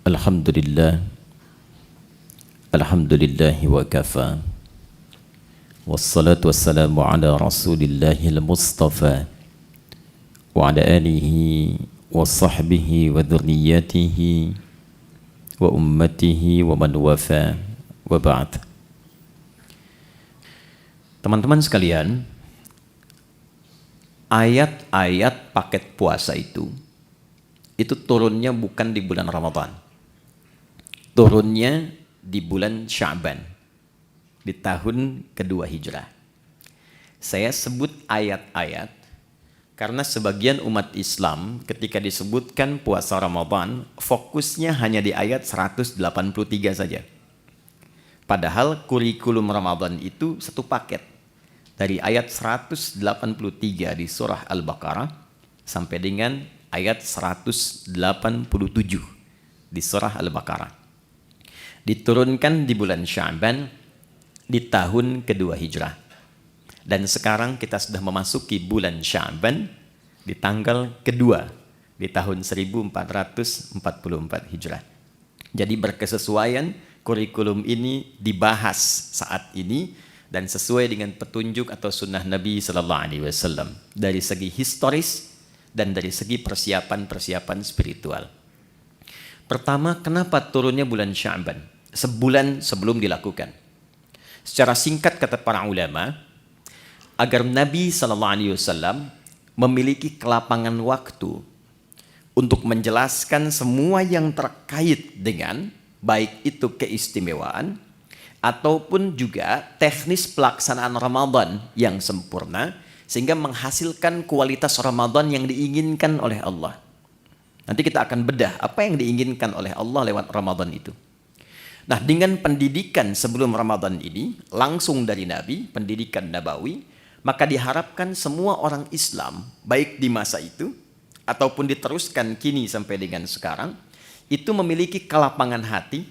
Alhamdulillah, Alhamdulillahi wa kafa, wassalatu wassalamu ala rasulillahil mustafa, wa ala alihi wa sahbihi wa dhurriyyatihi wa ummatihi wa man wafa, wa ba'd. Teman-teman sekalian, ayat-ayat paket puasa itu turunnya bukan di bulan Ramadan. Turunnya di bulan Sya'ban, di tahun kedua Hijrah. Saya sebut ayat-ayat karena sebagian umat Islam ketika disebutkan puasa Ramadan, fokusnya hanya di ayat 183 saja. Padahal kurikulum Ramadan itu satu paket. Dari ayat 183 di surah Al-Baqarah sampai dengan ayat 187 di surah Al-Baqarah. Diturunkan di bulan Sya'ban di tahun kedua Hijrah. Dan sekarang kita sudah memasuki bulan Sya'ban di tanggal kedua di tahun 1444 Hijrah. Jadi berkesesuaian kurikulum ini dibahas saat ini dan sesuai dengan petunjuk atau sunnah Nabi Sallallahu Alaihi Wasallam dari segi historis dan dari segi persiapan-persiapan spiritual. Pertama, kenapa turunnya bulan Sya'ban? Sebulan sebelum dilakukan. Secara singkat kata para ulama, agar Nabi SAW memiliki kelapangan waktu untuk menjelaskan semua yang terkait dengan baik itu keistimewaan ataupun juga teknis pelaksanaan Ramadan yang sempurna sehingga menghasilkan kualitas Ramadan yang diinginkan oleh Allah. Nanti kita akan bedah apa yang diinginkan oleh Allah lewat Ramadan itu. Nah, dengan pendidikan sebelum Ramadan ini, langsung dari Nabi, pendidikan Nabawi, maka diharapkan semua orang Islam, baik di masa itu, ataupun diteruskan kini sampai dengan sekarang, itu memiliki kelapangan hati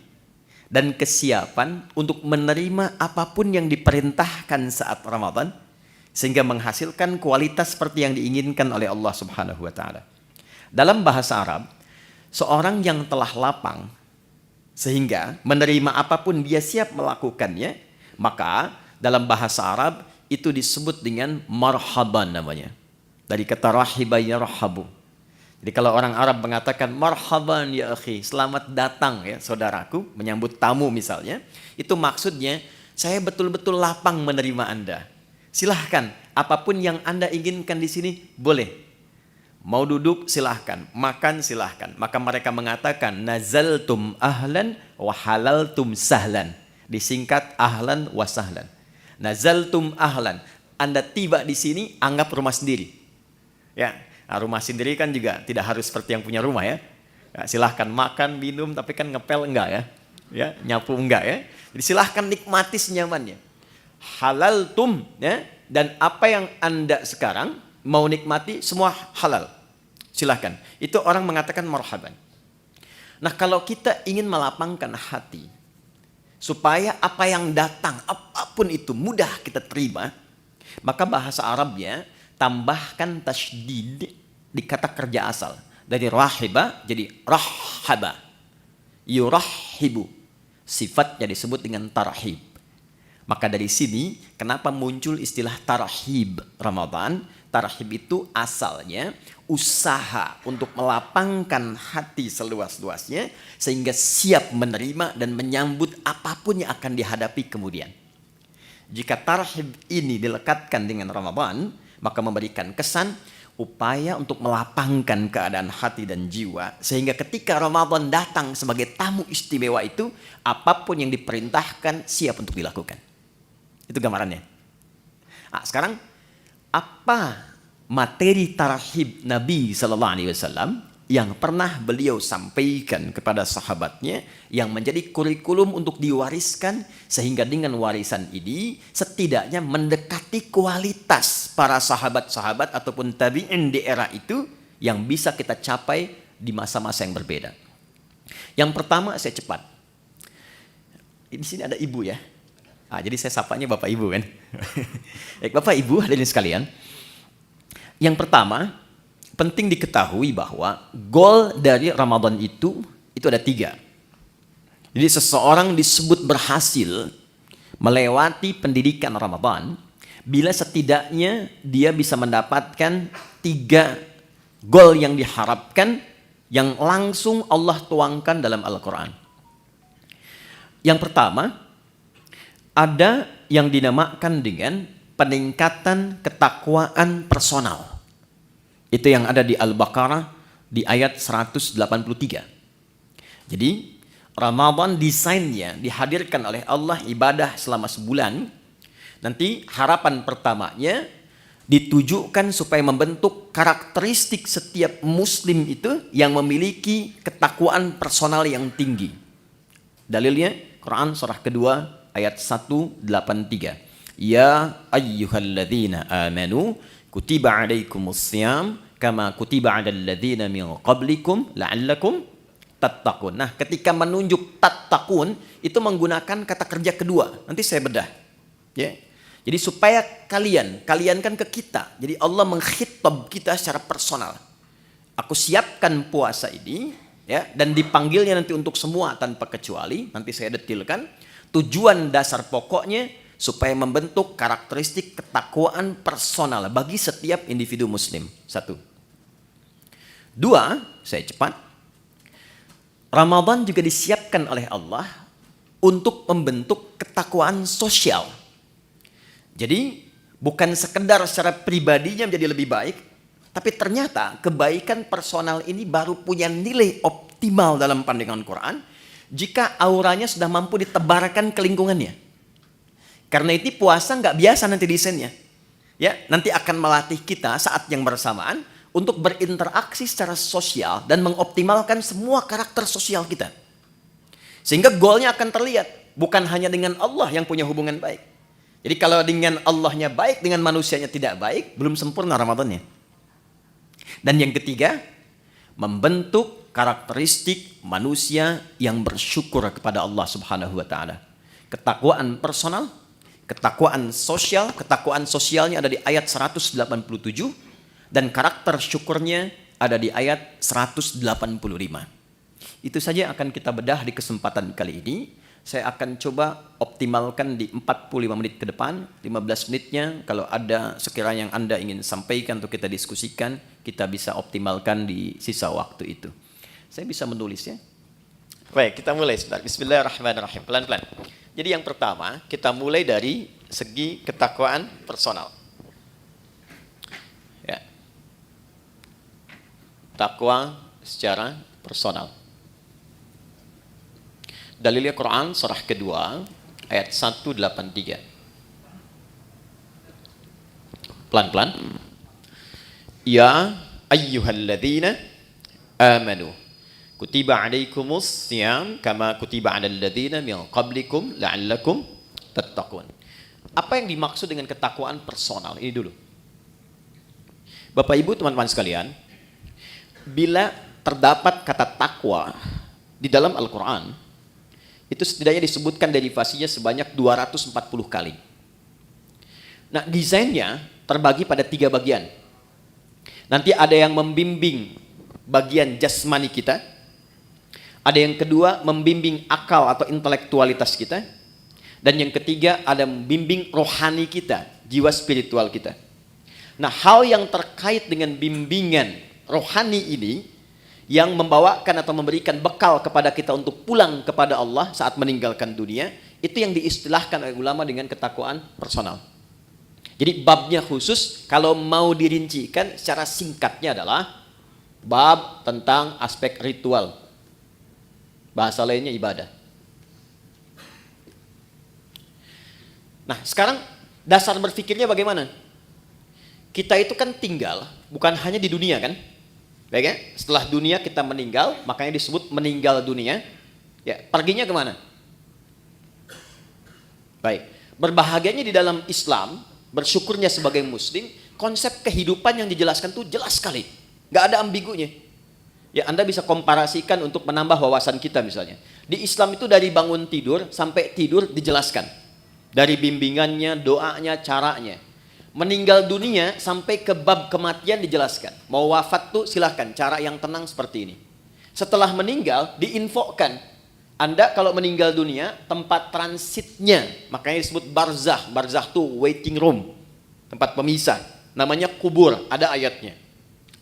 dan kesiapan untuk menerima apapun yang diperintahkan saat Ramadan, sehingga menghasilkan kualitas seperti yang diinginkan oleh Allah Subhanahu wa Ta'ala. Dalam bahasa Arab, seorang yang telah lapang sehingga menerima apapun dia siap melakukannya, maka dalam bahasa Arab itu disebut dengan marhaban namanya. Dari kata rahiba yarhabu. Jadi kalau orang Arab mengatakan marhaban ya akhi, selamat datang ya saudaraku, menyambut tamu misalnya, itu maksudnya saya betul-betul lapang menerima Anda. Silahkan, apapun yang Anda inginkan di sini boleh. Mau duduk silahkan, makan silahkan. Maka mereka mengatakan nazaltum ahlan wa halaltum sahlan. Disingkat ahlan wa sahlan. Nazaltum ahlan, Anda tiba di sini anggap rumah sendiri. Ya, nah, rumah sendiri kan juga tidak harus seperti yang punya rumah ya. Ya, silahkan makan, minum, tapi kan ngepel enggak ya. Ya, nyapu enggak ya. Jadi silahkan nikmati senyamannya. Halaltum ya, dan apa yang Anda sekarang mau nikmati semua halal. Silahkan. Itu orang mengatakan marhaban. Nah, kalau kita ingin melapangkan hati supaya apa yang datang, apapun itu mudah kita terima, maka bahasa Arabnya tambahkan tasydid di kata kerja asal. Dari rahiba jadi rahhaba. Yurahhibu. Sifatnya disebut dengan tarhib. Maka dari sini kenapa muncul istilah tarhib Ramadan? Tarhib itu asalnya usaha untuk melapangkan hati seluas-luasnya sehingga siap menerima dan menyambut apapun yang akan dihadapi kemudian. Jika tarhib ini dilekatkan dengan Ramadan, maka memberikan kesan upaya untuk melapangkan keadaan hati dan jiwa sehingga ketika Ramadan datang sebagai tamu istimewa itu, apapun yang diperintahkan siap untuk dilakukan. Itu gambarannya. Nah, sekarang apa materi tarhib Nabi Sallallahu Alaihi Wasallam yang pernah beliau sampaikan kepada sahabatnya yang menjadi kurikulum untuk diwariskan sehingga dengan warisan ini setidaknya mendekati kualitas para sahabat-sahabat ataupun tabi'in di era itu yang bisa kita capai di masa-masa yang berbeda. Yang pertama, saya cepat. Di sini ada ibu ya. Ah, jadi saya sapanya Bapak Ibu kan. Bapak Ibu hadirin sekalian. Yang pertama, penting diketahui bahwa goal dari Ramadan itu ada 3. Jadi seseorang disebut berhasil melewati pendidikan Ramadan bila setidaknya dia bisa mendapatkan 3 gol yang diharapkan yang langsung Allah tuangkan dalam Al-Quran. Yang pertama, ada yang dinamakan dengan peningkatan ketakwaan personal. Itu yang ada di Al-Baqarah di ayat 183. Jadi Ramadan desainnya dihadirkan oleh Allah ibadah selama sebulan. Nanti harapan pertamanya ditujukan supaya membentuk karakteristik setiap muslim itu yang memiliki ketakwaan personal yang tinggi. Dalilnya Quran surah kedua ayat 183. Ya ayyuhalladzina amanu kutiba alaikumussyam kama kutiba alal ladzina min qablikum la'allakum tattaqun. Nah, ketika menunjuk tattaqun itu menggunakan kata kerja kedua. Nanti saya bedah. Ya. Jadi supaya kalian kan ke kita. Jadi Allah mengkhitab kita secara personal. Aku siapkan puasa ini ya, dan dipanggilnya nanti untuk semua tanpa kecuali. Nanti saya detilkan. Tujuan dasar pokoknya supaya membentuk karakteristik ketakwaan personal bagi setiap individu muslim. 1. 2, saya cepat. Ramadan juga disiapkan oleh Allah untuk membentuk ketakwaan sosial. Jadi bukan sekedar secara pribadinya menjadi lebih baik, tapi ternyata kebaikan personal ini baru punya nilai optimal dalam pandangan Quran jika auranya sudah mampu ditebarkan ke lingkungannya. Karena itu puasa nggak biasa nanti desainnya. Ya, nanti akan melatih kita saat yang bersamaan untuk berinteraksi secara sosial dan mengoptimalkan semua karakter sosial kita. Sehingga goalnya akan terlihat bukan hanya dengan Allah yang punya hubungan baik. Jadi kalau dengan Allahnya baik, dengan manusianya tidak baik, belum sempurna Ramadannya. Dan yang ketiga, membentuk karakteristik manusia yang bersyukur kepada Allah Subhanahu wa taala. Ketakwaan personal, ketakwaan sosial, ketakwaan sosialnya ada di ayat 187 dan karakter syukurnya ada di ayat 185. Itu saja akan kita bedah di kesempatan kali ini. Saya akan coba optimalkan di 45 menit ke depan, 15 menitnya kalau ada sekiranya yang Anda ingin sampaikan atau kita diskusikan, kita bisa optimalkan di sisa waktu itu. Saya bisa menulis ya. Baik, kita mulai sebentar. Bismillahirrahmanirrahim. Pelan-pelan. Jadi yang pertama, kita mulai dari segi ketakwaan personal. Ya. Takwa secara personal. Dalilnya Quran surah kedua ayat 183. Pelan-pelan. Ya ayyuhalladzina amanu kutiba alaikumus syiyam kama kutiba alal ladzina min qablikum la'allakum tattaqun. Apa yang dimaksud dengan ketakwaan personal? Ini dulu. Bapak Ibu, teman-teman sekalian, bila terdapat kata takwa di dalam Al-Qur'an, itu setidaknya disebutkan derivasinya sebanyak 240 kali. Nah, desainnya terbagi pada 3 bagian. Nanti ada yang membimbing bagian jasmani kita. Ada yang kedua membimbing akal atau intelektualitas kita. Dan yang ketiga ada membimbing rohani kita, jiwa spiritual kita. Nah, hal yang terkait dengan bimbingan rohani ini yang membawakan atau memberikan bekal kepada kita untuk pulang kepada Allah saat meninggalkan dunia, itu yang diistilahkan oleh ulama dengan ketakwaan personal. Jadi babnya khusus, kalau mau dirincikan secara singkatnya adalah bab tentang aspek ritual. Bahasa lainnya ibadah. Nah, sekarang dasar berpikirnya bagaimana? Kita itu kan tinggal, bukan hanya di dunia kan? Baik ya, setelah dunia kita meninggal, makanya disebut meninggal dunia. Ya, perginya kemana? Baik, berbahagianya di dalam Islam, bersyukurnya sebagai Muslim, konsep kehidupan yang dijelaskan tuh jelas sekali, nggak ada ambigunya. Ya, Anda bisa komparasikan untuk menambah wawasan kita misalnya. Di Islam itu dari bangun tidur sampai tidur dijelaskan, dari bimbingannya, doanya, caranya. Meninggal dunia sampai ke bab kematian dijelaskan. Mau wafat tuh silahkan, cara yang tenang seperti ini. Setelah meninggal diinfokan Anda kalau meninggal dunia, tempat transitnya, makanya disebut barzakh. Barzakh itu waiting room, tempat pemisah. Namanya kubur, ada ayatnya.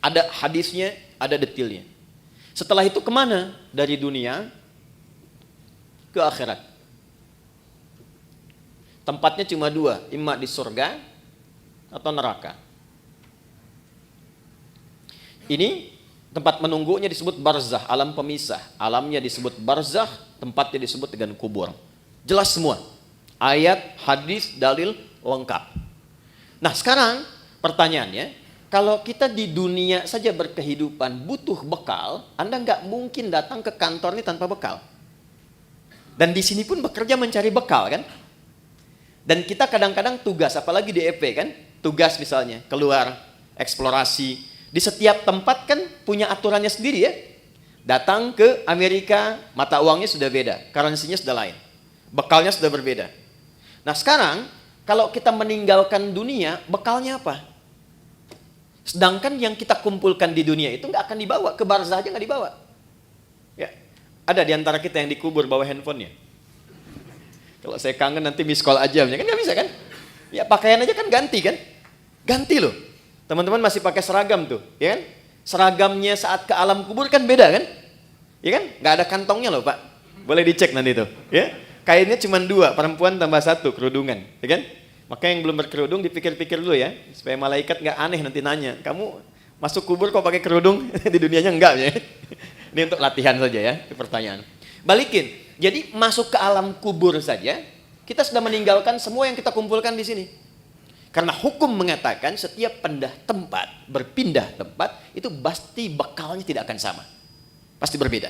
Ada hadisnya, ada detailnya. Setelah itu kemana? Dari dunia ke akhirat. Tempatnya cuma dua, imma di surga atau neraka. Ini tempat menunggunya disebut barzakh, alam pemisah. Alamnya disebut barzakh, tempatnya disebut dengan kubur. Jelas semua. Ayat, hadis, dalil, lengkap. Nah sekarang pertanyaannya, kalau kita di dunia saja berkehidupan butuh bekal, Anda nggak mungkin datang ke kantor ini tanpa bekal. Dan di sini pun bekerja mencari bekal kan. Dan kita kadang-kadang tugas, apalagi di EP kan, tugas misalnya keluar eksplorasi. Di setiap tempat kan punya aturannya sendiri ya. Datang ke Amerika, mata uangnya sudah beda, currency-nya sudah lain. Bekalnya sudah berbeda. Nah sekarang, kalau kita meninggalkan dunia, bekalnya apa? Sedangkan yang kita kumpulkan di dunia itu nggak akan dibawa, ke barzah aja nggak dibawa. Ya, ada di antara kita yang dikubur bawa handphonenya. Kalau saya kangen nanti miss call aja, kan nggak bisa kan? Ya pakaian aja kan ganti kan? Ganti loh. Teman-teman masih pakai seragam tuh, ya kan? Seragamnya saat ke alam kubur kan beda kan? Ya kan? Nggak ada kantongnya loh Pak. Boleh dicek nanti tuh, ya. Kainnya cuma 2, perempuan tambah 1 kerudungan, ya kan? Maka yang belum berkerudung dipikir-pikir dulu ya, supaya malaikat nggak aneh nanti nanya, kamu masuk kubur kok pakai kerudung? Di dunianya enggak ya. Ini untuk latihan saja ya, pertanyaan. Balikin. Jadi masuk ke alam kubur saja, kita sudah meninggalkan semua yang kita kumpulkan di sini. Karena hukum mengatakan setiap berpindah tempat, itu pasti bekalnya tidak akan sama. Pasti berbeda.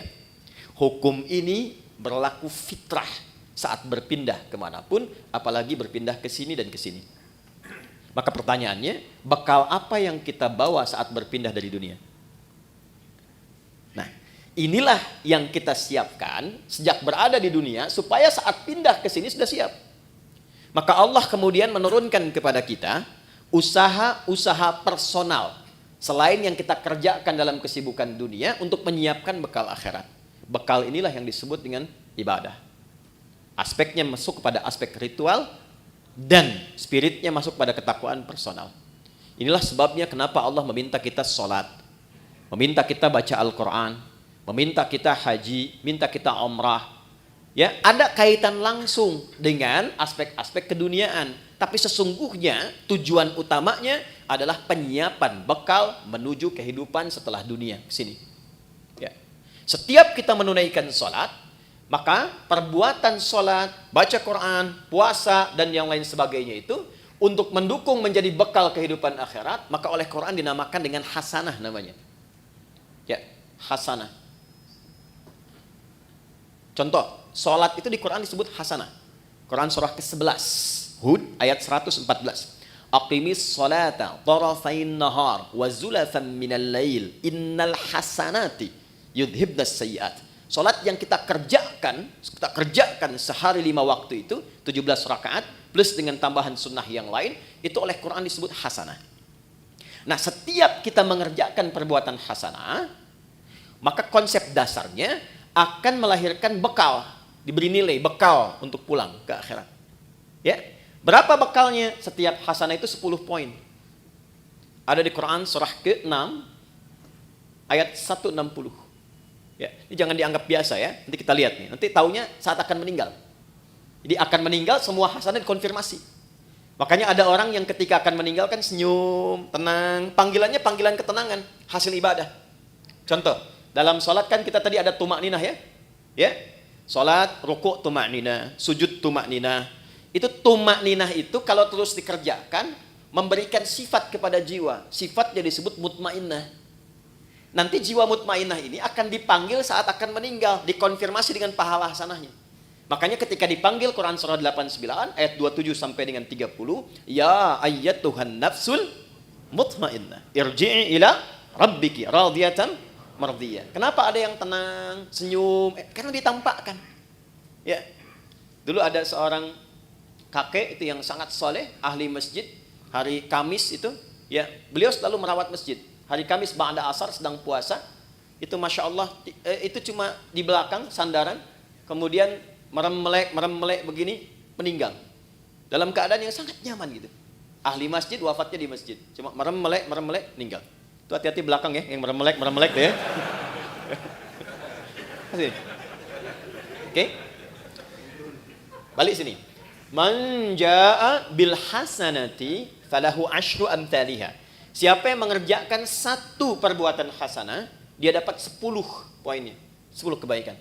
Hukum ini berlaku fitrah saat berpindah kemanapun, apalagi berpindah ke sini dan ke sini. Maka pertanyaannya, bekal apa yang kita bawa saat berpindah dari dunia? Nah, inilah yang kita siapkan sejak berada di dunia, supaya saat pindah ke sini sudah siap. Maka Allah kemudian menurunkan kepada kita usaha-usaha personal selain yang kita kerjakan dalam kesibukan dunia untuk menyiapkan bekal akhirat. Bekal inilah yang disebut dengan ibadah. Aspeknya masuk kepada aspek ritual dan spiritnya masuk pada ketakwaan personal. Inilah sebabnya kenapa Allah meminta kita sholat, meminta kita baca Al-Quran, meminta kita haji, minta kita umrah. Ya, ada kaitan langsung dengan aspek-aspek keduniaan. Tapi sesungguhnya tujuan utamanya adalah penyiapan bekal menuju kehidupan setelah dunia sini. Ya. Setiap kita menunaikan sholat, maka perbuatan sholat, baca Quran, puasa, dan yang lain sebagainya itu untuk mendukung menjadi bekal kehidupan akhirat, maka oleh Quran dinamakan dengan hasanah namanya. Ya, hasanah. Contoh, sholat itu di Quran disebut hasanah. Quran surah ke-11, Hud ayat 114. Aqimis sholata tarafain nahar wa zulafan minal lail innal hasanati yudhibnas sayyiat. Sholat yang kita kerjakan sehari 5 waktu itu 17 rakaat plus dengan tambahan sunnah yang lain, itu oleh Quran disebut hasanah. Nah, setiap kita mengerjakan perbuatan hasanah, maka konsep dasarnya akan melahirkan bekal, diberi nilai bekal untuk pulang ke akhirat. Ya, berapa bekalnya? Setiap hasanah itu 10 poin. Ada di Quran surah ke-6 ayat 160. Ya, ini jangan dianggap biasa ya. Nanti kita lihat nih. Nanti taunya saat akan meninggal. Jadi akan meninggal semua hasanah dikonfirmasi. Makanya ada orang yang ketika akan meninggal kan senyum, tenang. Panggilannya panggilan ketenangan, hasil ibadah. Contoh, dalam sholat kan kita tadi ada tumak ninah ya. Ya, sholat, rukuk tumak ninah, sujud tumak ninah. Itu tumak ninah itu kalau terus dikerjakan memberikan sifat kepada jiwa. Sifatnya disebut mutmainnah. Nanti jiwa mutmainnah ini akan dipanggil saat akan meninggal, dikonfirmasi dengan pahala hasanahnya. Makanya ketika dipanggil Quran surah 89 ayat 27 sampai dengan 30, ya ayyatuhan nafsul mutmainnah, irji'i ila rabbiki radiyatan mardiyah. Kenapa ada yang tenang, senyum? Karena ditampakkan. Ya. Dulu ada seorang kakek itu yang sangat soleh, ahli masjid. Hari Kamis itu, ya, beliau selalu merawat masjid. Hari Kamis ba'da asar sedang puasa, itu masya Allah, itu cuma di belakang sandaran, kemudian merem-melek begini, meninggal. Dalam keadaan yang sangat nyaman gitu. Ahli masjid wafatnya di masjid. Cuma merem-melek, meninggal. Itu hati-hati belakang ya, yang merem-melek deh ya. Oke. Balik sini. Man jaa bil hasanati falahu asyru amthaliha. Siapa yang mengerjakan satu perbuatan hasanah, dia dapat 10 poinnya, 10 kebaikan.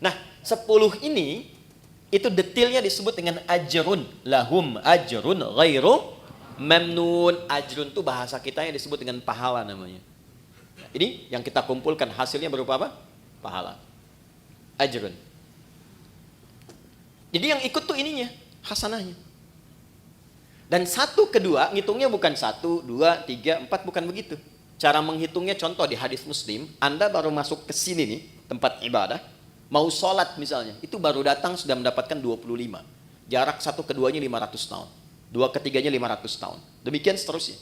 Nah, 10 ini itu detailnya disebut dengan ajrun, lahum ajrun ghairu mamnun. Ajrun itu bahasa kita yang disebut dengan pahala namanya. Nah, ini yang kita kumpulkan hasilnya berupa apa? Pahala. Ajrun. Jadi yang ikut tuh ininya, hasanahnya. Dan 1, 2, ngitungnya bukan 1, 2, 3, 4, bukan begitu. Cara menghitungnya contoh di hadis Muslim, Anda baru masuk ke sini nih, tempat ibadah, mau sholat misalnya, itu baru datang sudah mendapatkan 25. Jarak 1 ke 2-nya 500 tahun. 2 ke 3-nya 500 tahun. Demikian seterusnya.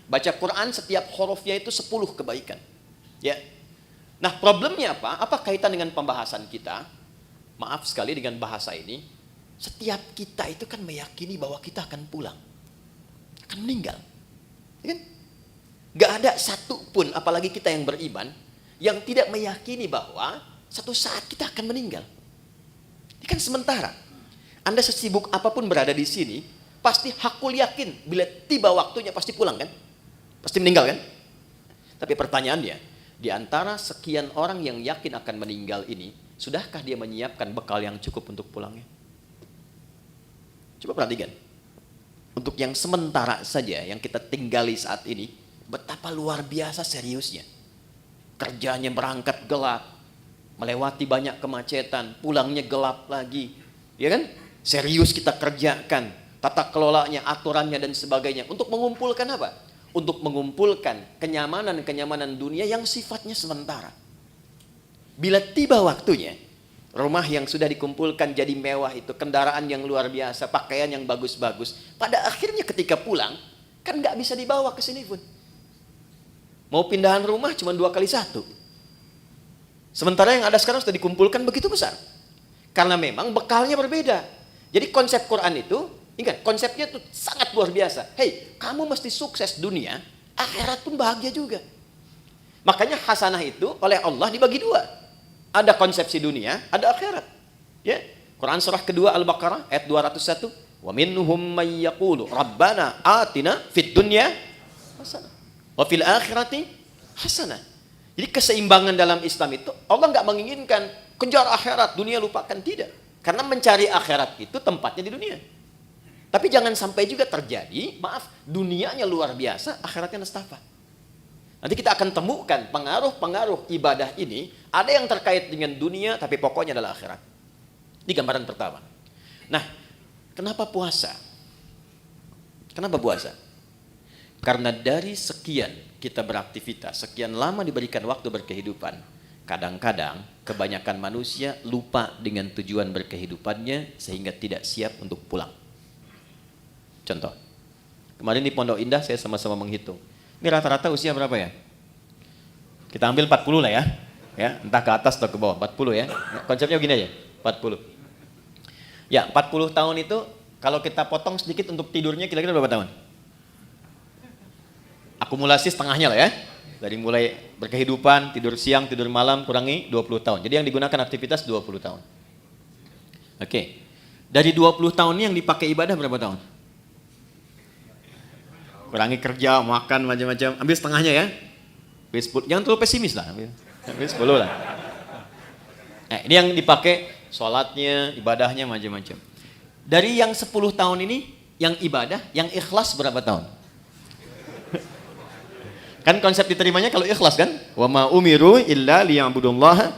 Baca Quran setiap hurufnya itu 10 kebaikan. Ya. Nah, problemnya apa? Apa kaitan dengan pembahasan kita? Maaf sekali dengan bahasa ini. Setiap kita itu kan meyakini bahwa kita akan pulang. Akan meninggal. Ya kan? Gak ada satu pun, apalagi kita yang beriman, yang tidak meyakini bahwa satu saat kita akan meninggal. Ini kan sementara. Anda sesibuk apapun berada di sini, pasti hakul yakin bila tiba waktunya pasti pulang kan? Pasti meninggal kan? Tapi pertanyaannya, di antara sekian orang yang yakin akan meninggal ini, sudahkah dia menyiapkan bekal yang cukup untuk pulangnya? Coba perhatikan. Untuk yang sementara saja, yang kita tinggali saat ini, betapa luar biasa seriusnya. Kerjanya berangkat gelap, melewati banyak kemacetan, pulangnya gelap lagi. Ya kan? Serius kita kerjakan, tata kelolanya, aturannya dan sebagainya. Untuk mengumpulkan apa? Untuk mengumpulkan kenyamanan-kenyamanan dunia yang sifatnya sementara. Bila tiba waktunya, rumah yang sudah dikumpulkan jadi mewah itu, kendaraan yang luar biasa, pakaian yang bagus-bagus, pada akhirnya ketika pulang, kan nggak bisa dibawa ke sini pun. Mau pindahan rumah cuma 2 kali 1. Sementara yang ada sekarang sudah dikumpulkan begitu besar. Karena memang bekalnya berbeda. Jadi konsep Quran itu, ingat, konsepnya itu sangat luar biasa. Hei, kamu mesti sukses dunia, akhirat pun bahagia juga. Makanya hasanah itu oleh Allah dibagi 2. Ada konsepsi dunia, ada akhirat. Ya. Quran surah kedua Al-Baqarah ayat 201. Wa minhum may yaqulu rabbana atina fid dunya hasanah wa fil akhirati hasanah. Jadi keseimbangan dalam Islam itu Allah enggak menginginkan kejar akhirat, dunia lupakan, tidak. Karena mencari akhirat itu tempatnya di dunia. Tapi jangan sampai juga terjadi, maaf, dunianya luar biasa, akhiratnya nestapa. Nanti kita akan temukan pengaruh-pengaruh ibadah ini, ada yang terkait dengan dunia, tapi pokoknya adalah akhirat. Ini gambaran pertama. Nah, kenapa puasa? Kenapa puasa? Karena dari sekian kita beraktivitas, sekian lama diberikan waktu berkehidupan, kadang-kadang kebanyakan manusia lupa dengan tujuan berkehidupannya, sehingga tidak siap untuk pulang. Contoh, kemarin di Pondok Indah saya sama-sama menghitung. Ini rata-rata usia berapa ya? Kita ambil 40 lah ya. Ya, entah ke atas atau ke bawah, 40 ya. Konsepnya begini aja, 40. Ya, 40 tahun itu kalau kita potong sedikit untuk tidurnya kira-kira berapa tahun? Akumulasi setengahnya lah ya. Dari mulai berkehidupan, tidur siang, tidur malam, kurangi 20 tahun. Jadi yang digunakan aktivitas 20 tahun. Oke. Dari 20 tahun ini yang dipakai ibadah berapa tahun? Kurangi kerja, makan, macam-macam. Ambil setengahnya ya. Jangan terlalu pesimis lah. Ambil 10 lah. Nah, ini yang dipakai sholatnya, ibadahnya, macam-macam. Dari yang 10 tahun ini, yang ibadah, yang ikhlas berapa tahun? Kan konsep diterimanya kalau ikhlas kan? Wa ma umiru illa liya'budullaha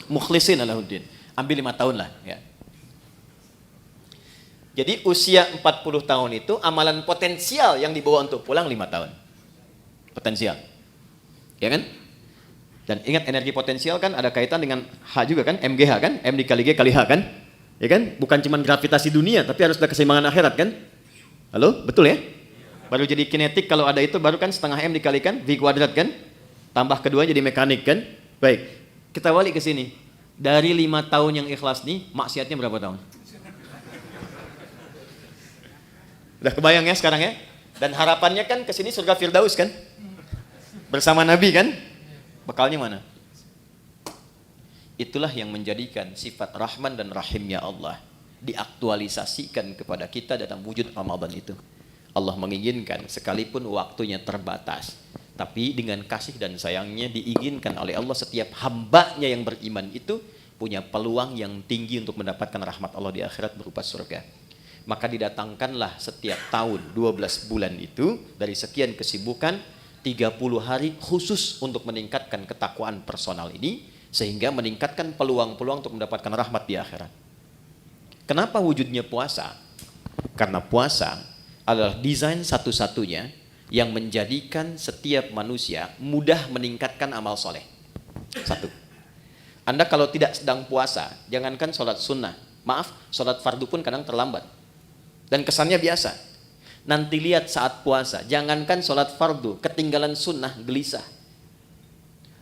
mukhlishina lahuddin. Ambil 5 tahun lah ya. Jadi usia 40 tahun itu amalan potensial yang dibawa untuk pulang 5 tahun. Potensial. Ya kan? Dan ingat energi potensial kan ada kaitan dengan H juga kan? MGH kan? M dikali G kali H kan? Ya kan? Bukan cuma gravitasi dunia, tapi harus ada keseimbangan akhirat kan? Halo? Betul ya? Baru jadi kinetik kalau ada itu baru kan setengah M dikalikan V kuadrat kan? Tambah kedua jadi mekanik kan? Baik. Kita balik ke sini. Dari 5 tahun yang ikhlas nih, maksiatnya berapa tahun? Udah kebayang ya sekarang ya? Dan harapannya kan kesini surga Firdaus kan? Bersama Nabi kan? Bekalnya mana? Itulah yang menjadikan sifat Rahman dan Rahimnya Allah diaktualisasikan kepada kita dalam wujud Ramadan itu. Allah menginginkan sekalipun waktunya terbatas, tapi dengan kasih dan sayangnya diinginkan oleh Allah setiap hambanya yang beriman itu punya peluang yang tinggi untuk mendapatkan rahmat Allah di akhirat berupa surga. Maka didatangkanlah setiap tahun 12 bulan itu dari sekian kesibukan 30 hari khusus untuk meningkatkan ketakwaan personal ini sehingga meningkatkan peluang-peluang untuk mendapatkan rahmat di akhirat. Kenapa wujudnya puasa? Karena puasa adalah desain satu-satunya yang menjadikan setiap manusia mudah meningkatkan amal soleh. Satu, Anda kalau tidak sedang puasa, jangankan sholat sunnah, maaf, sholat fardu pun kadang terlambat. Dan kesannya biasa. Nanti lihat saat puasa, jangankan sholat fardu, ketinggalan sunnah, gelisah.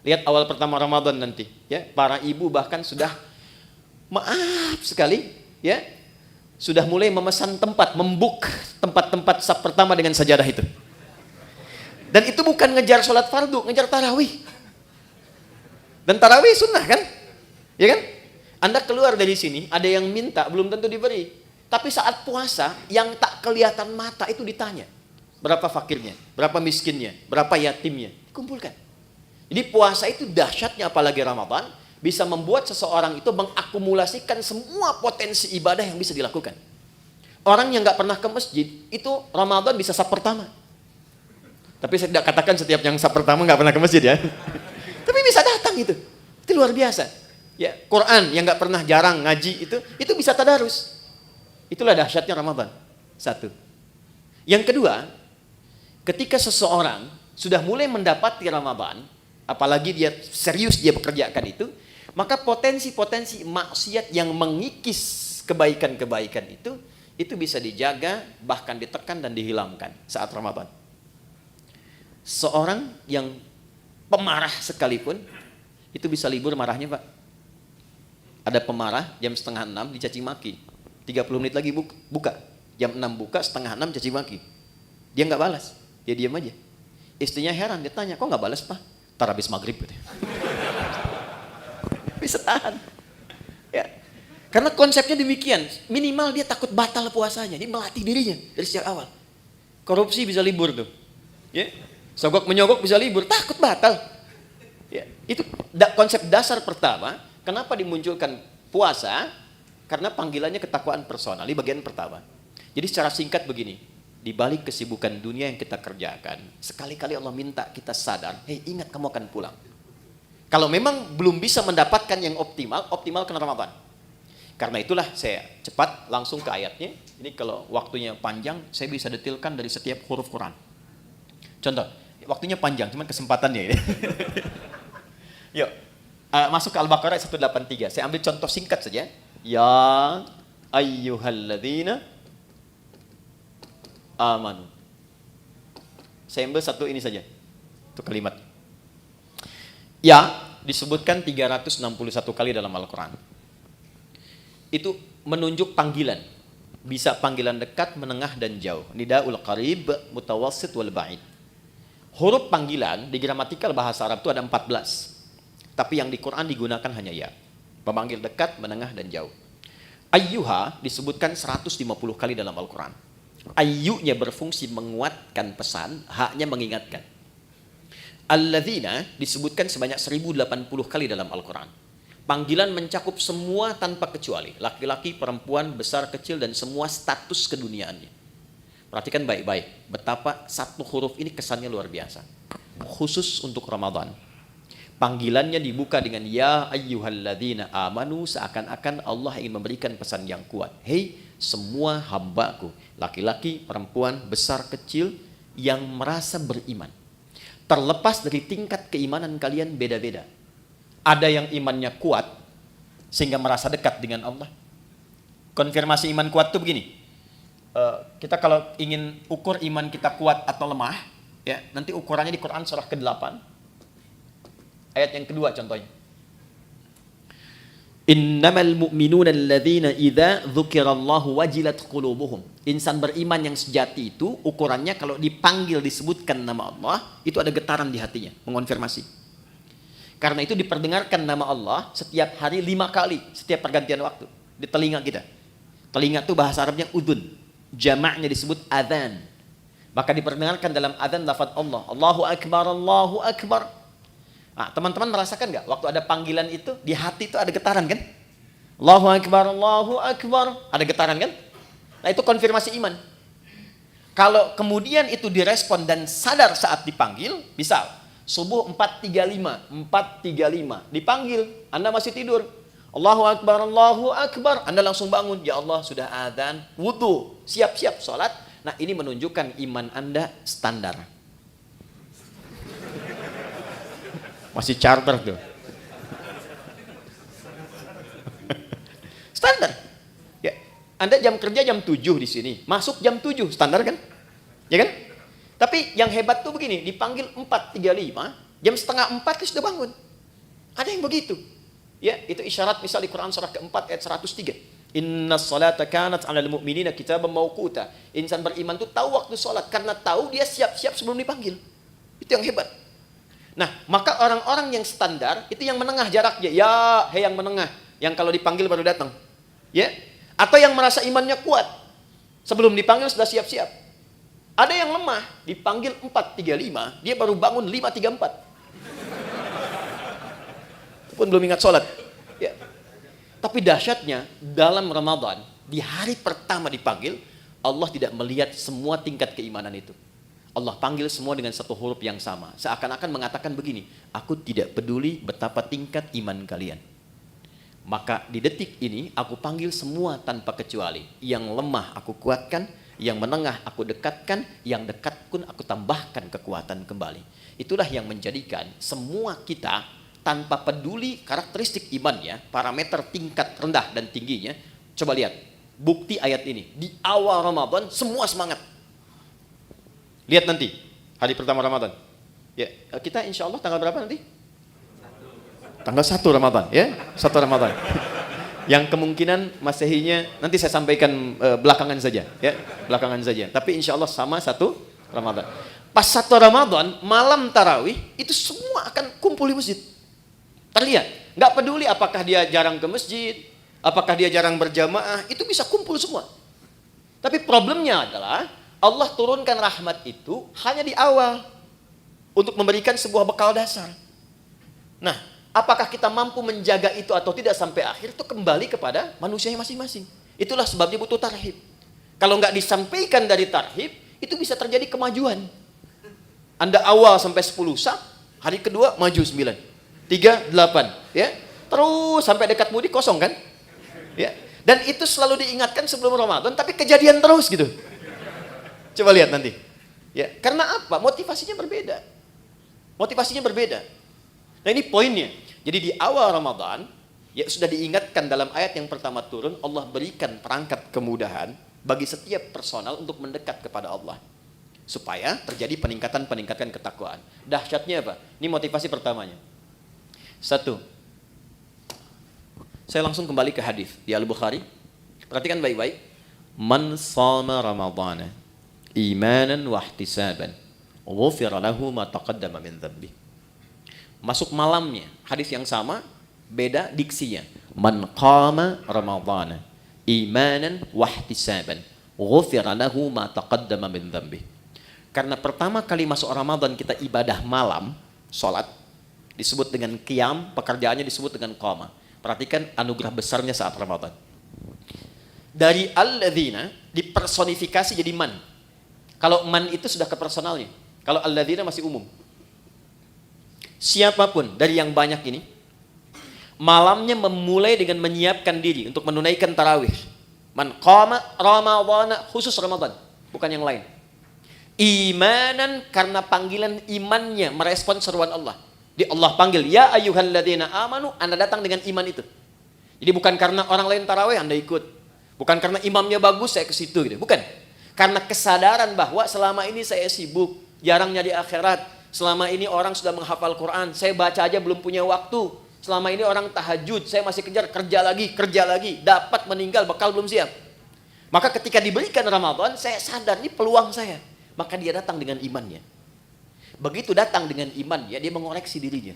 Lihat awal pertama Ramadan nanti, ya, para ibu bahkan sudah maaf sekali, ya, sudah mulai memesan tempat, membuk tempat-tempat saf pertama dengan sajadah itu. Dan itu bukan ngejar sholat fardu, ngejar tarawih. Dan tarawih sunnah kan? Ya kan? Anda keluar dari sini, ada yang minta, belum tentu diberi. Tapi saat puasa, yang tak kelihatan mata itu ditanya. Berapa fakirnya, berapa miskinnya, berapa yatimnya. Dikumpulkan. Jadi puasa itu dahsyatnya apalagi Ramadan, bisa membuat seseorang itu mengakumulasikan semua potensi ibadah yang bisa dilakukan. Orang yang nggak pernah ke masjid, itu Ramadan bisa saf pertama. Tapi saya tidak katakan setiap yang saf pertama nggak pernah ke masjid ya. Tapi bisa datang itu luar biasa. Ya, Quran yang nggak pernah jarang ngaji itu bisa tadarus. Itulah dahsyatnya Ramadan. Satu. Yang kedua, ketika seseorang sudah mulai mendapati Ramadan, apalagi dia serius dia bekerjakan itu, maka potensi-potensi maksiat yang mengikis kebaikan-kebaikan itu bisa dijaga, bahkan ditekan dan dihilangkan saat Ramadan. Seorang yang pemarah sekalipun, itu bisa libur marahnya, Pak. Ada pemarah jam 5:30 dicaci maki. 30 menit lagi buka. Jam 6 buka, 5:30 caci maki. Dia nggak balas, dia diam aja. Istrinya heran, dia tanya, kok nggak balas, Pak? Tar habis maghrib. Bisa tahan. Ya. Karena konsepnya demikian, minimal dia takut batal puasanya, dia melatih dirinya dari sejak awal. Korupsi bisa libur tuh. Ya. Sogok menyogok bisa libur, takut batal. Ya. Itu konsep dasar pertama, kenapa dimunculkan puasa? Karena panggilannya ketakwaan personal, di bagian pertama. Jadi secara singkat begini, di balik kesibukan dunia yang kita kerjakan, sekali-kali Allah minta kita sadar, hei ingat kamu akan pulang. Kalau memang belum bisa mendapatkan yang optimalkan Ramadan. Karena itulah saya cepat langsung ke ayatnya. Ini kalau waktunya panjang, saya bisa detilkan dari setiap huruf Quran. Contoh, waktunya panjang, cuman kesempatannya ini. Yuk, masuk ke Al-Baqarah 183. Saya ambil contoh singkat saja. Ya ayyuhalladzina amanu. Saya ambil satu ini saja. Itu kalimat. Ya disebutkan 361 kali dalam Al-Quran. Itu menunjuk panggilan. Bisa panggilan dekat, menengah, dan jauh. Nidaul qarib, mutawassit, wal ba'id. Huruf panggilan di gramatikal bahasa Arab itu ada 14. Tapi yang di Quran digunakan hanya ya. Memanggil dekat, menengah, dan jauh. Ayyuha disebutkan 150 kali dalam Al-Quran. Ayyunya berfungsi menguatkan pesan, haknya mengingatkan. Alladzina disebutkan sebanyak 1080 kali dalam Al-Quran. Panggilan mencakup semua tanpa kecuali. Laki-laki, perempuan, besar, kecil, dan semua status keduniaannya. Perhatikan baik-baik. Betapa satu huruf ini kesannya luar biasa. Khusus untuk Ramadan. Panggilannya dibuka dengan ya ayyuhalladzina amanu, seakan-akan Allah ingin memberikan pesan yang kuat. Hei semua hambaku, laki-laki, perempuan, besar, kecil yang merasa beriman. Terlepas dari tingkat keimanan kalian beda-beda. Ada yang imannya kuat sehingga merasa dekat dengan Allah. Konfirmasi iman kuat itu begini. Kita kalau ingin ukur iman kita kuat atau lemah, ya, nanti ukurannya di Quran surah ke-8. Ayat yang kedua contohnya. Innamal mu'minuna alladzina idza dzukirallahu wajilat qulubuhum. Insan beriman yang sejati itu ukurannya kalau dipanggil disebutkan nama Allah, itu ada getaran di hatinya, mengonfirmasi. Karena itu diperdengarkan nama Allah setiap hari 5 kali, setiap pergantian waktu di telinga kita. Telinga itu bahasa Arabnya udhun, jamaknya disebut adzan. Maka diperdengarkan dalam adzan lafaz Allah, Allahu akbar, Allahu akbar. Nah, teman-teman merasakan nggak waktu ada panggilan itu di hati itu ada getaran kan? Allahu akbar, Allahu akbar, ada getaran kan? Nah, itu konfirmasi iman. Kalau kemudian itu direspon dan sadar saat dipanggil, misal subuh 4.35 dipanggil, Anda masih tidur. Allahu akbar, Anda langsung bangun, ya Allah sudah adzan, wudu, siap-siap sholat. Nah, ini menunjukkan iman Anda standar. Masih charter tuh. Standar. Ya, Anda jam kerja jam 7 di sini, masuk jam 7, standar kan? Ya kan? Tapi yang hebat tuh begini, dipanggil 4.35, jam setengah 4 dia sudah bangun. Ada yang begitu. Ya, itu isyarat misal di Quran surah keempat ayat 103. Innas salata kanat 'alal mu'minina kitaban mauquta. Insan beriman tuh tahu waktu salat karena tahu dia siap-siap sebelum dipanggil. Itu yang hebat. Nah, maka orang-orang yang standar itu yang menengah jaraknya. Ya, hei yang menengah, yang kalau dipanggil baru datang. Ya, atau yang merasa imannya kuat. Sebelum dipanggil sudah siap-siap. Ada yang lemah, dipanggil 4.35, dia baru bangun 5.34. Itu pun belum ingat sholat. Ya. Tapi dahsyatnya dalam Ramadan, di hari pertama dipanggil, Allah tidak melihat semua tingkat keimanan itu. Allah panggil semua dengan satu huruf yang sama. Seakan-akan mengatakan begini, aku tidak peduli betapa tingkat iman kalian. Maka di detik ini aku panggil semua tanpa kecuali. Yang lemah aku kuatkan, yang menengah aku dekatkan, yang dekat pun aku tambahkan kekuatan kembali. Itulah yang menjadikan semua kita tanpa peduli karakteristik imannya, parameter tingkat rendah dan tingginya. Coba lihat, bukti ayat ini. Di awal Ramadan semua semangat. Lihat nanti, hari pertama Ramadan. Ya, kita insya Allah tanggal berapa nanti? Tanggal 1 Ramadan, ya, 1 Ramadan. Yang kemungkinan Masehinya nanti saya sampaikan belakangan saja, ya, belakangan saja. Tapi insya Allah sama 1 Ramadan. Pas 1 Ramadan, malam tarawih, itu semua akan kumpul di masjid. Terlihat, nggak peduli apakah dia jarang ke masjid, apakah dia jarang berjamaah, itu bisa kumpul semua. Tapi problemnya adalah Allah turunkan rahmat itu hanya di awal untuk memberikan sebuah bekal dasar. Nah, apakah kita mampu menjaga itu atau tidak sampai akhir itu kembali kepada manusianya masing-masing. Itulah sebabnya butuh tarhib. Kalau nggak disampaikan dari tarhib, itu bisa terjadi kemajuan. Anda awal sampai 10 sak, hari kedua maju 9, 3, 8, ya. Terus sampai dekat mudik kosong kan? Ya. Dan itu selalu diingatkan sebelum Ramadan, tapi kejadian terus gitu. Coba lihat nanti. Ya, karena apa? Motivasinya berbeda. Motivasinya berbeda. Nah, ini poinnya. Jadi di awal Ramadan, ya sudah diingatkan dalam ayat yang pertama turun, Allah berikan perangkat kemudahan bagi setiap personal untuk mendekat kepada Allah. Supaya terjadi peningkatan ketakwaan. Dahsyatnya apa? Ini motivasi pertamanya. 1. Saya langsung kembali ke hadis di Al-Bukhari. Perhatikan baik-baik. Man shama Ramadhana imanan wa ihtisaban ghufira lahu ma taqaddama min dhanbi. Masuk malamnya, hadis yang sama, beda diksinya. Man qama Ramadhana imanan wa ihtisaban ghufira lahu ma taqaddama min dhanbi. Karena pertama kali masuk Ramadan kita ibadah malam, salat disebut dengan qiyam, pekerjaannya disebut dengan qama. Perhatikan anugerah besarnya saat Ramadan. Dari alladzina dipersonifikasi jadi man. Kalau man itu sudah ke personalnya. Kalau alladzina masih umum. Siapapun dari yang banyak ini, malamnya memulai dengan menyiapkan diri untuk menunaikan tarawih. Man qama Ramadhana, khusus Ramadan, bukan yang lain. Imanan karena panggilan imannya merespon seruan Allah. Di Allah panggil, ya ayyuhalladzina amanu, Anda datang dengan iman itu. Jadi bukan karena orang lain tarawih Anda ikut. Bukan karena imamnya bagus saya ke situ gitu. Bukan. Karena kesadaran bahwa selama ini saya sibuk, jarang nyari akhirat. Selama ini orang sudah menghafal Quran, saya baca aja belum punya waktu. Selama ini orang tahajud, saya masih kejar kerja lagi, dapat meninggal, bekal belum siap. Maka ketika diberikan Ramadan, saya sadar ini peluang saya. Maka dia datang dengan imannya. Begitu datang dengan imannya, dia mengoreksi dirinya.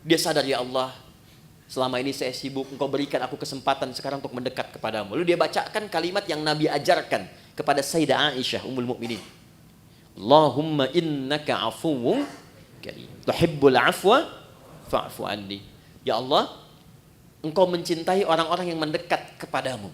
Dia sadar, ya Allah, selama ini saya sibuk, Engkau berikan aku kesempatan sekarang untuk mendekat kepadamu. Lalu dia bacakan kalimat yang Nabi ajarkan kepada Sayyidah Aisyah, Ummul Mukminin. Allahumma innaka afuwwun karim. Tuhibbul afwa fa'fu anni. Ya Allah, Engkau mencintai orang-orang yang mendekat kepadamu.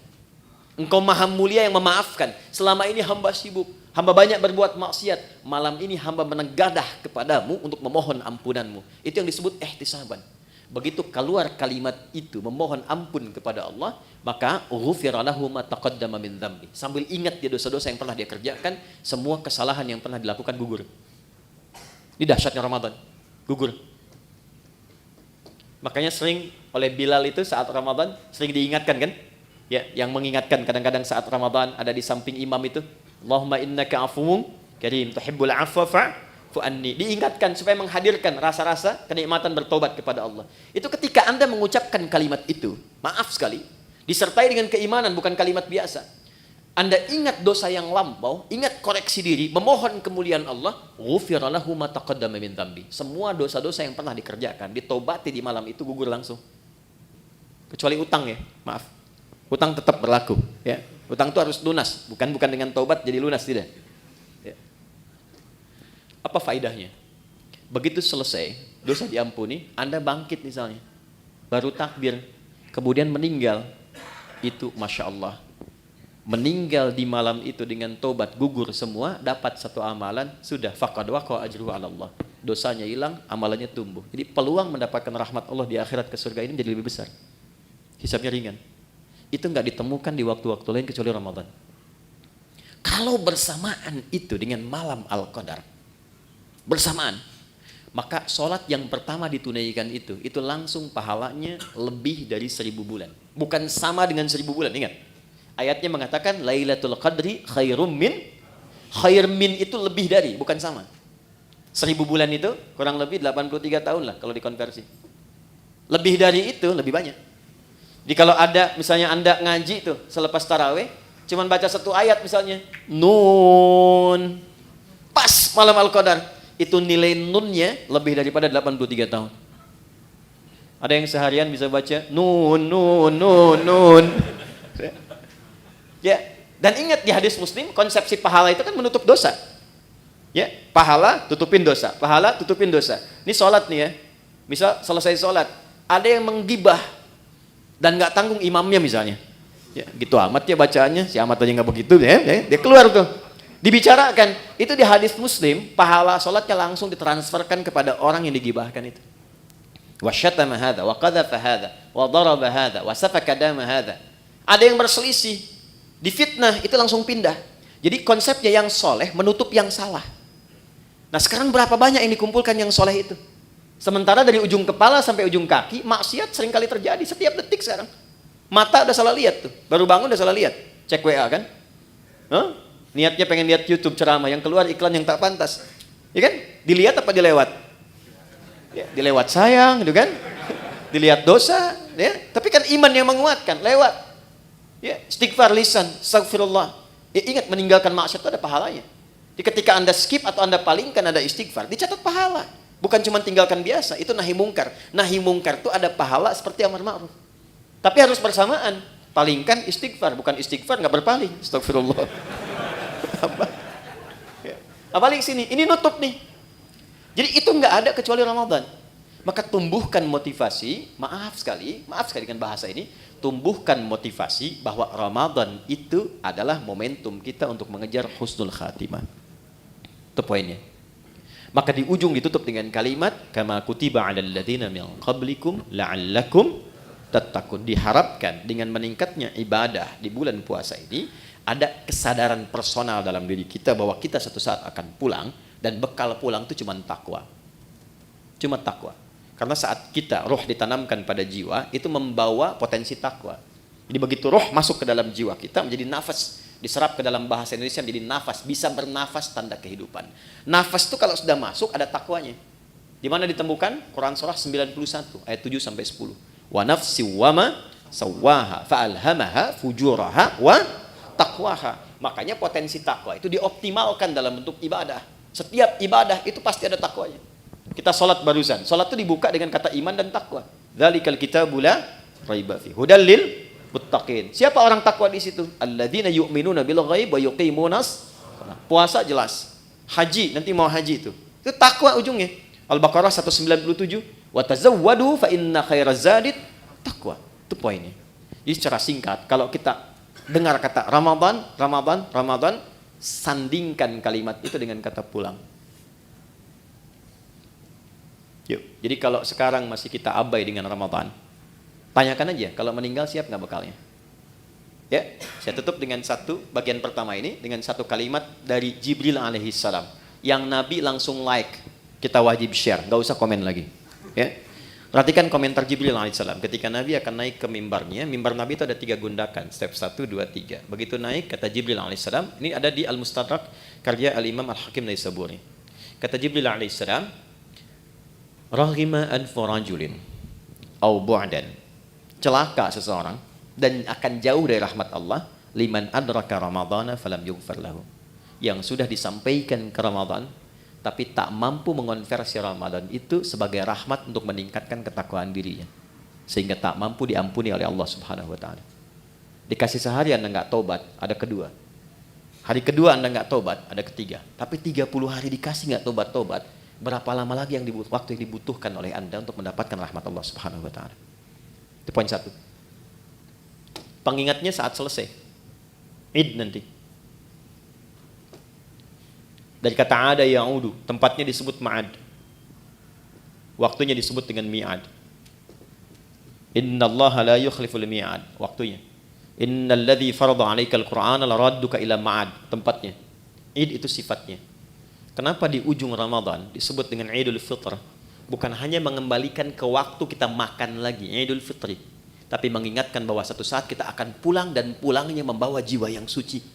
Engkau maha mulia yang memaafkan. Selama ini hamba sibuk, hamba banyak berbuat maksiat. Malam ini hamba menegadah kepadamu untuk memohon ampunanmu. Itu yang disebut ihtisaban. Begitu keluar kalimat itu, memohon ampun kepada Allah, maka ghufira lahu ma taqaddama min dzambi. Sambil ingat dia dosa-dosa yang pernah dia kerjakan, semua kesalahan yang pernah dilakukan gugur. Ini dahsyatnya Ramadan, gugur. Makanya sering oleh Bilal itu saat Ramadan sering diingatkan kan? Ya, yang mengingatkan kadang-kadang saat Ramadan ada di samping imam itu, Allahumma innaka afuwwun karim tuhibbul afwa fa'fu anni. Diingatkan supaya menghadirkan rasa-rasa kenikmatan bertobat kepada Allah. Itu ketika Anda mengucapkan kalimat itu, maaf sekali, disertai dengan keimanan, bukan kalimat biasa. Anda ingat dosa yang lampau, ingat koreksi diri, memohon kemuliaan Allah, ghufira lahu ma taqaddama min dzambi. Semua dosa-dosa yang pernah dikerjakan, ditobati di malam itu gugur langsung. Kecuali utang ya, maaf. Utang tetap berlaku, ya. Utang itu harus lunas, bukan dengan taubat jadi lunas, tidak. Ya. Apa faedahnya? Begitu selesai, dosa diampuni, Anda bangkit misalnya, baru takbir, kemudian meninggal, itu Masya Allah. Meninggal di malam itu dengan taubat gugur semua, dapat satu amalan, sudah faqad waqa ajruhu 'ala Allah. Dosanya hilang, amalannya tumbuh. Jadi peluang mendapatkan rahmat Allah di akhirat ke surga ini menjadi lebih besar. Hisabnya ringan. Itu nggak ditemukan di waktu-waktu lain kecuali Ramadan. Kalau bersamaan itu dengan malam Al-Qadar, bersamaan, maka sholat yang pertama ditunaikan itu langsung pahalanya lebih dari 1000 bulan. Bukan sama dengan 1000 bulan, ingat. Ayatnya mengatakan Lailatul Qadri khairum min, khair min itu lebih dari, bukan sama. 1000 bulan itu kurang lebih 83 tahun lah kalau dikonversi. Lebih dari itu lebih banyak. Jadi kalau ada misalnya Anda ngaji tuh selepas tarawih, cuman baca satu ayat misalnya, Nun, pas malam Al-Qadar, itu nilai nunnya lebih daripada 83 tahun. Ada yang seharian bisa baca Nun. Ya, dan ingat di hadis Muslim, konsepsi pahala itu kan menutup dosa. Ya, pahala tutupin dosa, pahala tutupin dosa. Ini sholat nih ya, misal selesai sholat, ada yang menggibah dan nggak tanggung imamnya misalnya, ya gitu amat ya bacaannya, si amat aja nggak begitu ya, dia keluar tuh, dibicarakan, itu di hadis Muslim, pahala sholatnya langsung ditransferkan kepada orang yang digibahkan itu. Wa syatama hadza, wa qadhafa hadza, wa daraba hadza, wa safaka dama hadza. Ada yang berselisih, difitnah, itu langsung pindah. Jadi konsepnya yang soleh menutup yang salah. Nah sekarang berapa banyak yang dikumpulkan yang soleh itu? Sementara dari ujung kepala sampai ujung kaki, maksiat sering kali terjadi setiap detik sekarang. Mata udah salah lihat tuh, baru bangun udah salah lihat. Cek WA kan? Niatnya pengen lihat YouTube ceramah, yang keluar iklan yang tak pantas. Ya kan? Dilihat apa dilewat? Ya, dilewat sayang gitu kan? Dilihat dosa, ya. Tapi kan iman yang menguatkan, lewat. Ya, istighfar lisan, astagfirullah. Ya, ingat meninggalkan maksiat itu ada pahalanya. Jadi ketika Anda skip atau Anda palingkan ada istighfar, dicatat pahala. Bukan cuma tinggalkan biasa, itu nahi mungkar. Nahi mungkar itu ada pahala seperti amar ma'ruf. Tapi harus bersamaan. Palingkan istighfar, bukan istighfar nggak berpaling. Astagfirullah. Apalagi sini, ini nutup nih. Jadi itu nggak ada kecuali Ramadan. Maka tumbuhkan motivasi, maaf sekali dengan bahasa ini, tumbuhkan motivasi bahwa Ramadan itu adalah momentum kita untuk mengejar husnul khatimah. Itu poinnya. Maka di ujung ditutup dengan kalimat kama kutiba 'alal ladzina min qablikum la'allakum tattaqun. Diharapkan dengan meningkatnya ibadah di bulan puasa ini ada kesadaran personal dalam diri kita bahwa kita suatu saat akan pulang, dan bekal pulang itu cuma takwa. Cuma takwa. Karena saat kita roh ditanamkan pada jiwa, itu membawa potensi takwa. Jadi begitu roh masuk ke dalam jiwa kita menjadi nafas, diserap ke dalam bahasa Indonesia menjadi nafas, bisa bernafas tanda kehidupan. Nafas itu kalau sudah masuk ada takwanya. Di Di mana ditemukan? Quran surah 91 ayat 7 sampai 10. Wa nafsi wa ma sawwaha fa'alhamaha fujuraha wa taqwaha. Makanya potensi takwa itu dioptimalkan dalam bentuk ibadah. Setiap ibadah itu pasti ada takwanya. Kita sholat barusan. Sholat itu dibuka dengan kata iman dan takwa. Dzalikal kitabu la raiba fi hudal lil muttaqin. Siapa orang takwa di situ? Alladzina yu'minuna bil ghaib wa yuqimunas shalah. Puasa jelas. Haji, nanti mau haji itu. Itu takwa ujungnya. Al-Baqarah 197, wa tazawwadu fa inna khairaz zadit taqwa. Itu poinnya. Jadi secara singkat, kalau kita dengar kata Ramadan, Ramadan, Ramadan, sandingkan kalimat itu dengan kata pulang. Yuk. Jadi kalau sekarang masih kita abai dengan Ramadan, tanyakan aja, kalau meninggal siap nggak bekalnya? Ya, saya tutup dengan satu bagian pertama ini dengan satu kalimat dari Jibril alaihissalam yang Nabi langsung like. Kita wajib share, nggak usah komen lagi. Ya, perhatikan komentar Jibril alaihissalam ketika Nabi akan naik ke mimbarnya. Mimbar Nabi itu ada 3 gundakan, step 1, 2, 3. Begitu naik, kata Jibril alaihissalam, ini ada di Al-Mustadrak karya Al-Imam Al-Hakim Naisaburi. Kata Jibril alaihissalam, raghima anfu rajulin au bu'dan, celaka seseorang dan akan jauh dari rahmat Allah, liman adraka ramadhana falam yughfar lahu, yang sudah disampaikan ke Ramadan tapi tak mampu mengonversi Ramadan itu sebagai rahmat untuk meningkatkan ketakwaan dirinya, sehingga tak mampu diampuni oleh Allah Subhanahu wa taala. Dikasih sehari Anda nggak tobat, ada kedua. Hari kedua Anda nggak tobat, ada ketiga. Tapi 30 hari dikasih nggak tobat-tobat, berapa lama lagi waktu yang dibutuhkan oleh Anda untuk mendapatkan rahmat Allah Subhanahu wa taala? Itu poin 1. Pengingatnya saat selesai Id nanti. Dari kata ada ya'udu, tempatnya disebut ma'ad. Waktunya disebut dengan mi'ad. Innallaha la yukhliful mi'ad, waktunya. Innal ladzi farada 'alaikal qur'ana laradduka ila ma'ad, tempatnya. Id itu sifatnya. Kenapa di ujung Ramadan disebut dengan Idul Fitr? Bukan hanya mengembalikan ke waktu kita makan lagi, Idul Fitri, tapi mengingatkan bahwa satu saat kita akan pulang dan pulangnya membawa jiwa yang suci,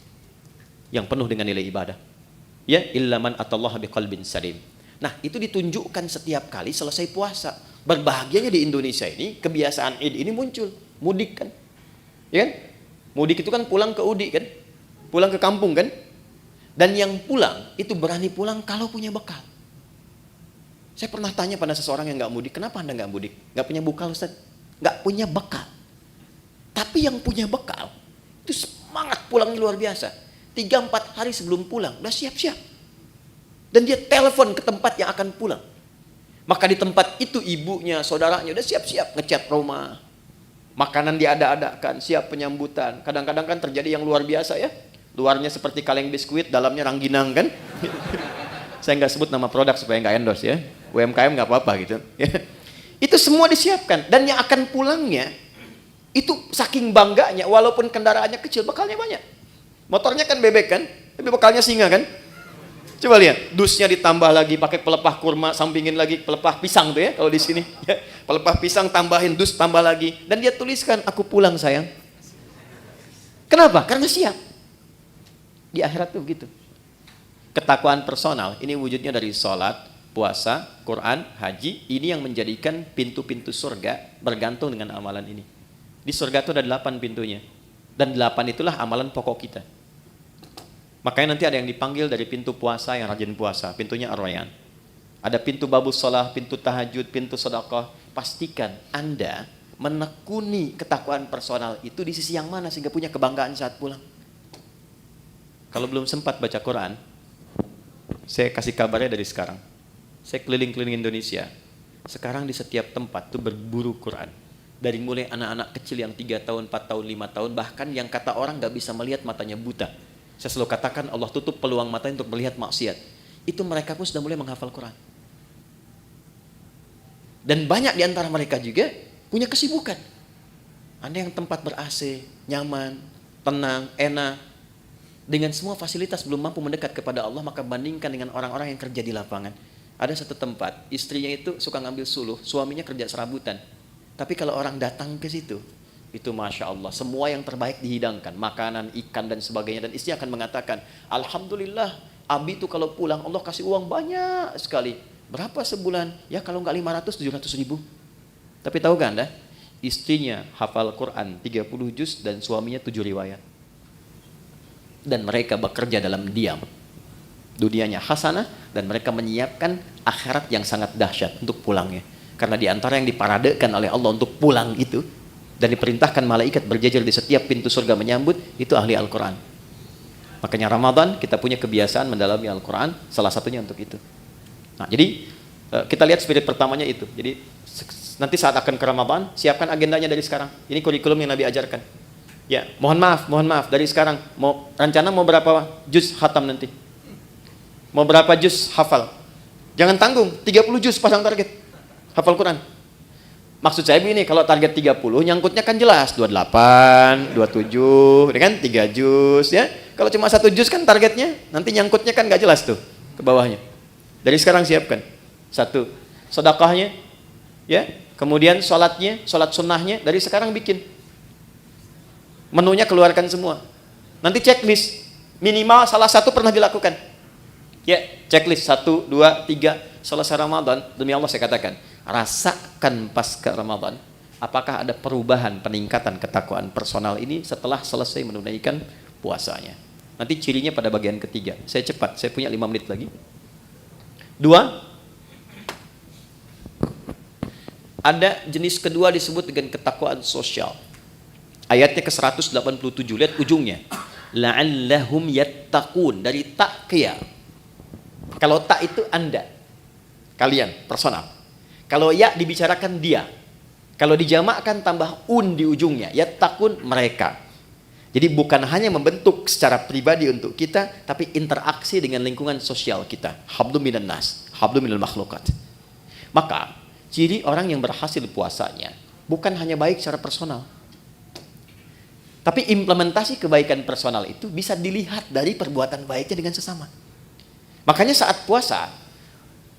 yang penuh dengan nilai ibadah. Ya, illa man atallaha biqalbin salim. Nah, itu ditunjukkan setiap kali selesai puasa. Berbahagianya di Indonesia ini, kebiasaan Id ini muncul. Mudik kan? Ya kan? Mudik itu kan pulang ke Udi kan? Pulang ke kampung kan? Dan yang pulang, itu berani pulang kalau punya bekal. Saya pernah tanya pada seseorang yang nggak mudik, kenapa Anda nggak mudik? Nggak punya bekal, Ustaz? Nggak punya bekal. Tapi yang punya bekal, itu semangat pulangnya luar biasa. 3-4 hari sebelum pulang, udah siap-siap. Dan dia telepon ke tempat yang akan pulang. Maka di tempat itu ibunya, saudaranya udah siap-siap ngecat rumah. Makanan diada-adakan, siap penyambutan. Kadang-kadang kan terjadi yang luar biasa ya. Luarnya seperti kaleng biskuit, dalamnya rangginang kan. Saya nggak sebut nama produk supaya nggak endorse ya. UMKM nggak apa-apa gitu. Itu semua disiapkan. Dan yang akan pulangnya, itu saking bangganya, walaupun kendaraannya kecil, bekalnya banyak. Motornya kan bebek kan, tapi bekalnya singa kan. Coba lihat, dusnya ditambah lagi pakai pelepah kurma, sampingin lagi pelepah pisang tuh ya kalau di sini. Pelepah pisang tambahin dus, tambah lagi, dan dia tuliskan aku pulang sayang. Kenapa? Karena siap. Di akhirat tuh begitu. Ketakwaan personal ini wujudnya dari sholat, puasa, Quran, haji. Ini yang menjadikan pintu-pintu surga bergantung dengan amalan ini. Di surga itu ada 8 pintunya, dan 8 itulah amalan pokok kita. Makanya nanti ada yang dipanggil dari pintu puasa yang rajin puasa, pintunya Ar-Rayyan. Ada pintu babus sholah, pintu tahajud, pintu sedekah. Pastikan Anda menekuni ketakwaan personal itu di sisi yang mana sehingga punya kebanggaan saat pulang. Kalau belum sempat baca Quran, saya kasih kabarnya dari sekarang. Saya keliling-keliling Indonesia. Sekarang di setiap tempat tuh berburu Quran. Dari mulai anak-anak kecil yang 3 tahun, 4 tahun, 5 tahun, bahkan yang kata orang gak bisa melihat, matanya buta. Saya selalu katakan Allah tutup peluang matanya untuk melihat maksiat. Itu mereka pun sudah mulai menghafal Quran. Dan banyak di antara mereka juga punya kesibukan. Anda yang tempat ber-AC, nyaman, tenang, enak, dengan semua fasilitas belum mampu mendekat kepada Allah, maka bandingkan dengan orang-orang yang kerja di lapangan. Ada satu tempat, istrinya itu suka ngambil suluh, suaminya kerja serabutan. Tapi kalau orang datang ke situ, itu Masya Allah, semua yang terbaik dihidangkan, makanan, ikan dan sebagainya. Dan istri akan mengatakan, Alhamdulillah, Abi itu kalau pulang Allah kasih uang banyak sekali. Berapa sebulan? Ya kalau nggak 500, 700 ribu. Tapi tahu gak Anda? Istrinya hafal Quran 30 juz dan suaminya 7 riwayat. Dan mereka bekerja dalam diam. Dunianya hasanah dan mereka menyiapkan akhirat yang sangat dahsyat untuk pulangnya. Karena di antara yang diparadekan oleh Allah untuk pulang itu dan diperintahkan malaikat berjajar di setiap pintu surga menyambut, itu ahli Al-Quran. Makanya Ramadan kita punya kebiasaan mendalami Al-Quran, salah satunya untuk itu. Nah, jadi kita lihat spirit pertamanya itu. Jadi nanti saat akan ke Ramadan, siapkan agendanya dari sekarang. Ini kurikulum yang Nabi ajarkan. Ya, mohon maaf dari sekarang. Rencana mau berapa juz khatam nanti? Mau berapa juz hafal? Jangan tanggung, 30 juz pasang target hafal Quran. Maksud saya begini, kalau target 30 nyangkutnya kan jelas 28, 27, kan 3 juz ya. Kalau cuma 1 juz kan targetnya, nanti nyangkutnya kan nggak jelas tuh ke bawahnya. Dari sekarang siapkan. 1, sedekahnya ya, kemudian sholat sunnahnya dari sekarang bikin. Menunya keluarkan semua. Nanti checklist, minimal salah satu pernah dilakukan. Ya, checklist 1, 2, 3, selesai Ramadan, demi Allah saya katakan, rasakan pasca Ramadan, apakah ada perubahan, peningkatan ketakwaan personal ini setelah selesai menunaikan puasanya. Nanti cirinya pada bagian ketiga. Saya cepat, saya punya 5 menit lagi. 2, ada jenis kedua disebut dengan ketakwaan sosial. Ayatnya ke 187, lihat ujungnya. La'allahum yattaqun, dari taqiyah. Kalau tak itu Anda, kalian, personal. Kalau ya dibicarakan dia. Kalau dijamakkan tambah di ujungnya, yattaqun, mereka. Jadi bukan hanya membentuk secara pribadi untuk kita, tapi interaksi dengan lingkungan sosial kita. Hablum minan nas, hablum minal makhlukat. Maka, ciri orang yang berhasil puasanya bukan hanya baik secara personal, tapi implementasi kebaikan personal itu bisa dilihat dari perbuatan baiknya dengan sesama. Makanya saat puasa,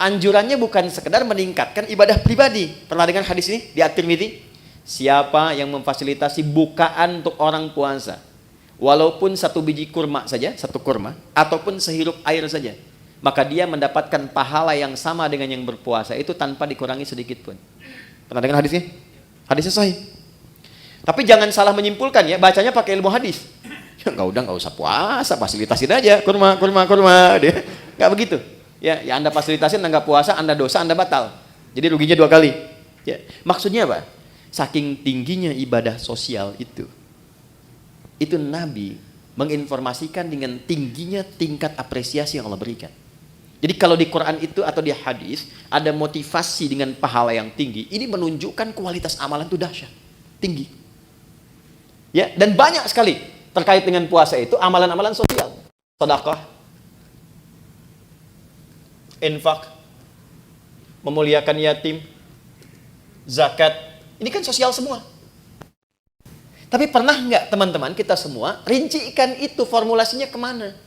anjurannya bukan sekedar meningkatkan ibadah pribadi. Pernah dengar hadis ini di At-Tirmidzi? Siapa yang memfasilitasi bukaan untuk orang puasa, walaupun 1 biji kurma saja, 1 kurma, ataupun sehirup air saja, maka dia mendapatkan pahala yang sama dengan yang berpuasa itu tanpa dikurangi sedikit pun. Pernah dengar hadisnya? Hadisnya sahih. Tapi jangan salah menyimpulkan ya, bacanya pakai ilmu hadis. Ya nggak usah puasa, fasilitasin aja kurma. Dia nggak begitu. Ya Anda fasilitasin, Anda nggak puasa, Anda dosa, Anda batal. Jadi ruginya 2 kali. Ya, maksudnya apa? Saking tingginya ibadah sosial itu Nabi menginformasikan dengan tingginya tingkat apresiasi yang Allah berikan. Jadi kalau di Quran itu atau di hadis ada motivasi dengan pahala yang tinggi, ini menunjukkan kualitas amalan itu dahsyat, tinggi. Ya, dan banyak sekali terkait dengan puasa itu amalan-amalan sosial, sedekah, infak, memuliakan yatim, zakat. Ini kan sosial semua. Tapi pernah nggak teman-teman kita semua rincikan itu formulasinya kemana?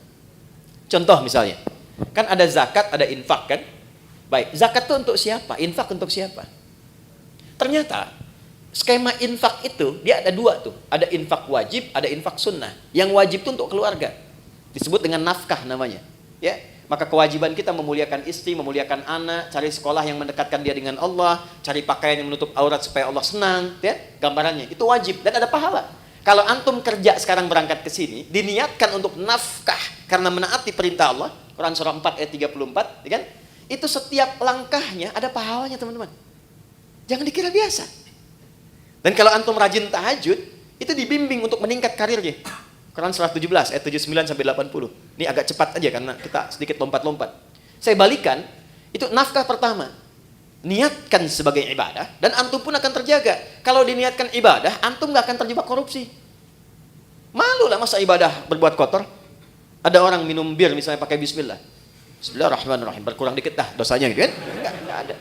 Contoh misalnya, kan ada zakat, ada infak kan? Baik, zakat itu untuk siapa? Infak untuk siapa? Ternyata skema infak itu dia ada 2 tuh. Ada infak wajib, ada infak sunnah. Yang wajib itu untuk keluarga. Disebut dengan nafkah namanya. Ya, maka kewajiban kita memuliakan istri, memuliakan anak, cari sekolah yang mendekatkan dia dengan Allah, cari pakaian yang menutup aurat supaya Allah senang, ya. Gambarannya itu wajib dan ada pahala. Kalau antum kerja sekarang berangkat ke sini, diniatkan untuk nafkah karena menaati perintah Allah, Quran surah 4 ayat 34, ya kan? Itu setiap langkahnya ada pahalanya, teman-teman. Jangan dikira biasa. Dan kalau antum rajin tahajud, itu dibimbing untuk meningkat karirnya. Quran surah 17 ayat 79 sampai 80. Ini agak cepat aja karena kita sedikit lompat-lompat. Saya balikan, itu nafkah pertama. Niatkan sebagai ibadah dan antum pun akan terjaga. Kalau diniatkan ibadah, antum gak akan terjebak korupsi. Malu lah masa ibadah berbuat kotor. Ada orang minum bir misalnya pakai bismillah. Bismillahirrahmanirrahim, berkurang dikit dah dosanya gitu kan? Enggak ada.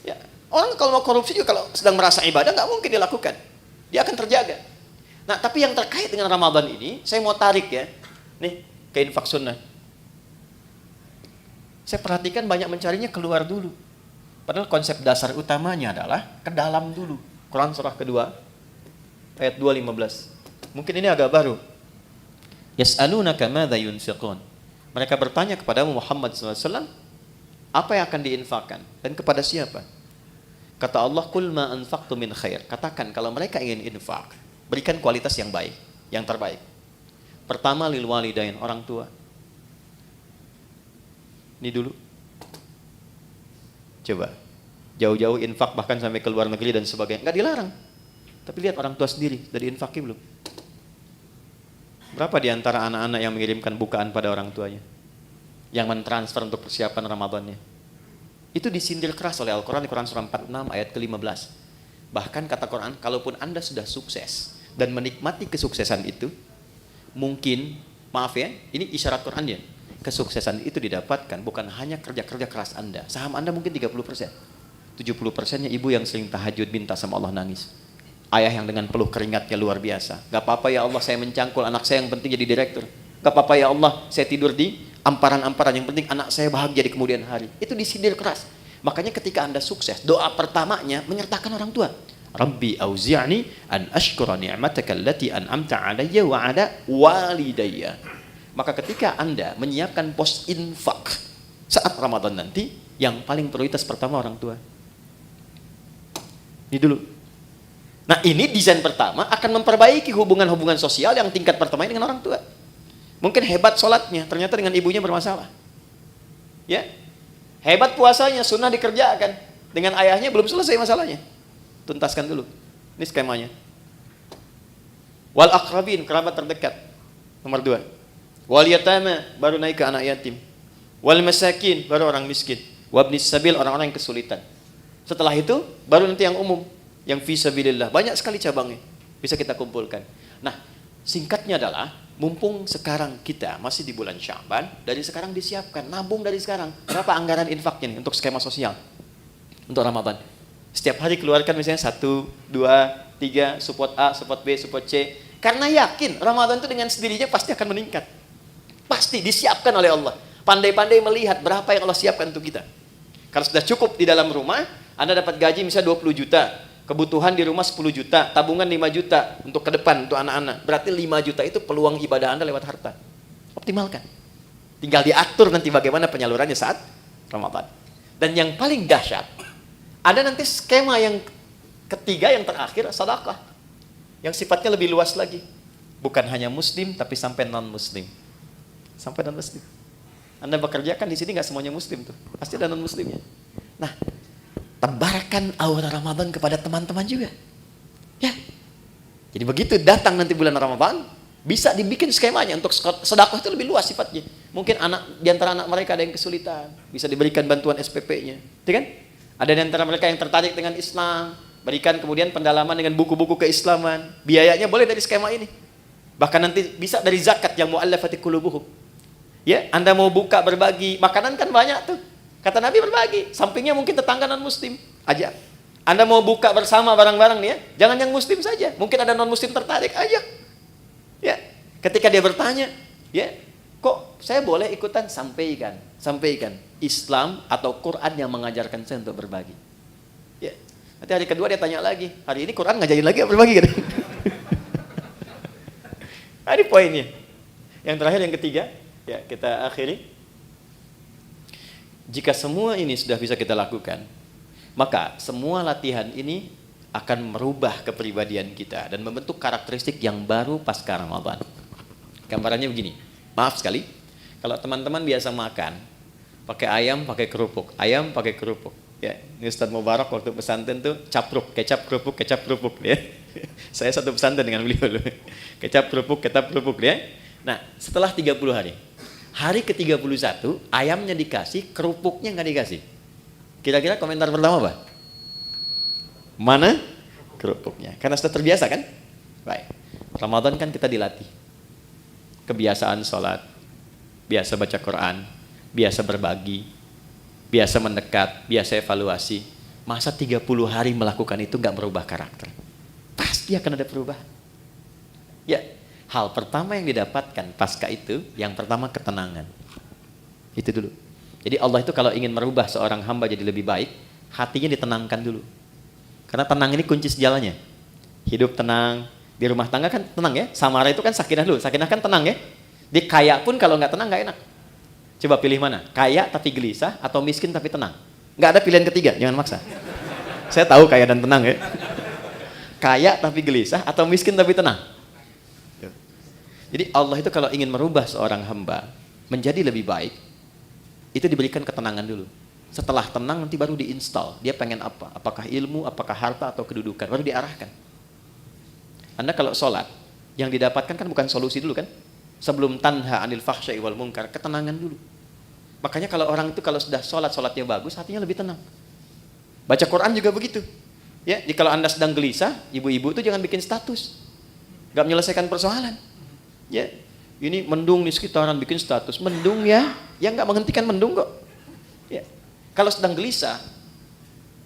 Ya, orang kalau mau korupsi juga kalau sedang merasa ibadah nggak mungkin dilakukan. Dia akan terjaga. Nah, tapi yang terkait dengan Ramadan ini, saya mau tarik ya. Nih, ke infak sunnah. Saya perhatikan banyak mencarinya keluar dulu. Padahal konsep dasar utamanya adalah ke dalam dulu. Quran surah kedua, ayat 2:15. Mungkin ini agak baru. Yas'alunaka madza yunfiqun. Mereka bertanya kepada Muhammad SAW, Apa yang akan diinfakkan dan kepada siapa? Kata Allah, "Qul ma anfaqtum min khair." Katakan kalau mereka ingin infak, berikan kualitas yang baik, yang terbaik. Pertama, lil walidain, orang tua. Ini dulu. Coba. Jauh-jauh infak bahkan sampai ke luar negeri dan sebagainya. Enggak dilarang. Tapi lihat orang tua sendiri, dari infaknya belum? Berapa di antara anak-anak yang mengirimkan bukaan pada orang tuanya? Yang mentransfer untuk persiapan Ramadannya? Itu disindir keras oleh Al-Quran di Quran surah 46 ayat ke-15. Bahkan kata Quran, kalaupun Anda sudah sukses dan menikmati kesuksesan itu, mungkin, maaf ya, ini isyarat Quran ya, kesuksesan itu didapatkan bukan hanya kerja-kerja keras Anda. Saham Anda mungkin 30%. 70%-nya ibu yang sering tahajud minta sama Allah nangis. Ayah yang dengan peluh keringatnya luar biasa. Gak apa-apa ya Allah saya mencangkul anak saya yang penting jadi direktur. Gak apa-apa ya Allah saya tidur di amparan-amparan yang penting anak saya bahagia di kemudian hari. Itu disindir keras. Makanya ketika Anda sukses, doa pertamanya menyertakan orang tua. Rabbi auzi'ni an ashkura ni'mataka allati an'amta 'alayya wa 'ala walidayya. Maka ketika Anda menyiapkan pos infak saat Ramadan nanti, yang paling prioritas pertama orang tua. Ini dulu. Nah, ini desain pertama akan memperbaiki hubungan-hubungan sosial yang tingkat pertama dengan orang tua. Mungkin hebat sholatnya, ternyata dengan ibunya bermasalah. Ya, hebat puasanya, sunnah dikerjakan, dengan ayahnya belum selesai masalahnya. Tuntaskan dulu. Ini skemanya. Wal aqrabin, kerabat terdekat. Nomor 2. Wal yatama, baru naik ke anak yatim. Wal masakin, baru orang miskin. Wabnis sabil, orang-orang yang kesulitan. Setelah itu, baru nanti yang umum. Yang fisabilillah, banyak sekali cabangnya bisa kita kumpulkan. Nah, singkatnya adalah mumpung sekarang kita masih di bulan Sya'ban, dari sekarang disiapkan, nabung dari sekarang. Berapa anggaran infaknya nih untuk skema sosial untuk Ramadan? Setiap hari keluarkan misalnya 1, 2, 3 support A, support B, support C. Karena yakin Ramadan itu dengan sendirinya pasti akan meningkat. Pasti disiapkan oleh Allah. Pandai-pandai melihat berapa yang Allah siapkan untuk kita. Kalau sudah cukup di dalam rumah, Anda dapat gaji misalnya 20 juta. Kebutuhan di rumah 10 juta, tabungan 5 juta untuk ke depan, untuk anak-anak. Berarti 5 juta itu peluang ibadah Anda lewat harta. Optimalkan. Tinggal diatur nanti bagaimana penyalurannya saat Ramadan. Dan yang paling dahsyat, ada nanti skema yang ketiga, yang terakhir, sedekah. Yang sifatnya lebih luas lagi. Bukan hanya muslim, tapi sampai non-muslim. Sampai non-muslim. Anda bekerja kan di sini nggak semuanya muslim tuh. Pasti ada non-muslimnya. Nah, tebarkan aura Ramadan kepada teman-teman juga. Ya. Jadi begitu datang nanti bulan Ramadan, bisa dibikin skemanya untuk sedekah itu lebih luas sifatnya. Mungkin di antara anak mereka ada yang kesulitan, bisa diberikan bantuan SPP-nya. Gitu kan? Ada di antara mereka yang tertarik dengan Islam, berikan kemudian pendalaman dengan buku-buku keislaman. Biayanya boleh dari skema ini. Bahkan nanti bisa dari zakat yang mu'allafati qulubuhum. Ya, Anda mau buka berbagi, makanan kan banyak tuh. Kata Nabi berbagi, sampingnya mungkin tetangga non-muslim, ajak. Anda mau buka bersama barang-barang nih ya, jangan yang muslim saja. Mungkin ada non-muslim tertarik, ajak. Ya, ketika dia bertanya, ya, kok saya boleh ikutan? Sampaikan. Islam atau Quran yang mengajarkan saya untuk berbagi. Ya, nanti hari kedua dia tanya lagi, hari ini Quran ngajarin lagi berbagi kan? Nah, ini poinnya. Yang terakhir, yang ketiga, ya kita akhiri. Jika semua ini sudah bisa kita lakukan, maka semua latihan ini akan merubah kepribadian kita dan membentuk karakteristik yang baru pasca Ramadan. Gambarannya begini, maaf sekali, kalau teman-teman biasa makan, pakai ayam, pakai kerupuk, Ya, ini Ustadz Mubarak waktu pesantren tuh capruk, kecap kerupuk, ya. Saya satu pesantren dengan beliau, kecap kerupuk, ya. Nah, setelah 30 hari. Hari ke-31, ayamnya dikasih, kerupuknya nggak dikasih. Kira-kira komentar pertama apa? Mana kerupuknya? Karena sudah terbiasa kan? Baik. Ramadan kan kita dilatih. Kebiasaan sholat, biasa baca Quran, biasa berbagi, biasa mendekat, biasa evaluasi. Masa 30 hari melakukan itu nggak merubah karakter? Pasti akan ada perubahan. Ya. Hal pertama yang didapatkan pasca itu, yang pertama ketenangan. Itu dulu. Jadi Allah itu kalau ingin merubah seorang hamba jadi lebih baik, hatinya ditenangkan dulu. Karena tenang ini kunci sejalannya. Hidup tenang, di rumah tangga kan tenang ya. Samara itu kan sakinah dulu, sakinah kan tenang ya. Di kaya pun kalau nggak tenang nggak enak. Coba pilih mana? Kaya tapi gelisah atau miskin tapi tenang? Nggak ada pilihan ketiga, jangan maksa. Saya tahu kaya dan tenang ya. Kaya tapi gelisah atau miskin tapi tenang? Jadi Allah itu kalau ingin merubah seorang hamba menjadi lebih baik, itu diberikan ketenangan dulu. Setelah tenang nanti baru diinstal. Dia pengen apa? Apakah ilmu, apakah harta atau kedudukan? Baru diarahkan. Anda kalau sholat, yang didapatkan kan bukan solusi dulu kan? Sebelum tanha anil fahsya'i wal munkar, ketenangan dulu. Makanya kalau orang itu kalau sudah sholat, sholatnya bagus, hatinya lebih tenang. Baca Quran juga begitu. Ya, jadi kalau Anda sedang gelisah, ibu-ibu itu jangan bikin status. Gak menyelesaikan persoalan. Ya, ini mendung di sekitaran bikin status. Mendung ya, yang gak menghentikan mendung kok. Ya. Kalau sedang gelisah,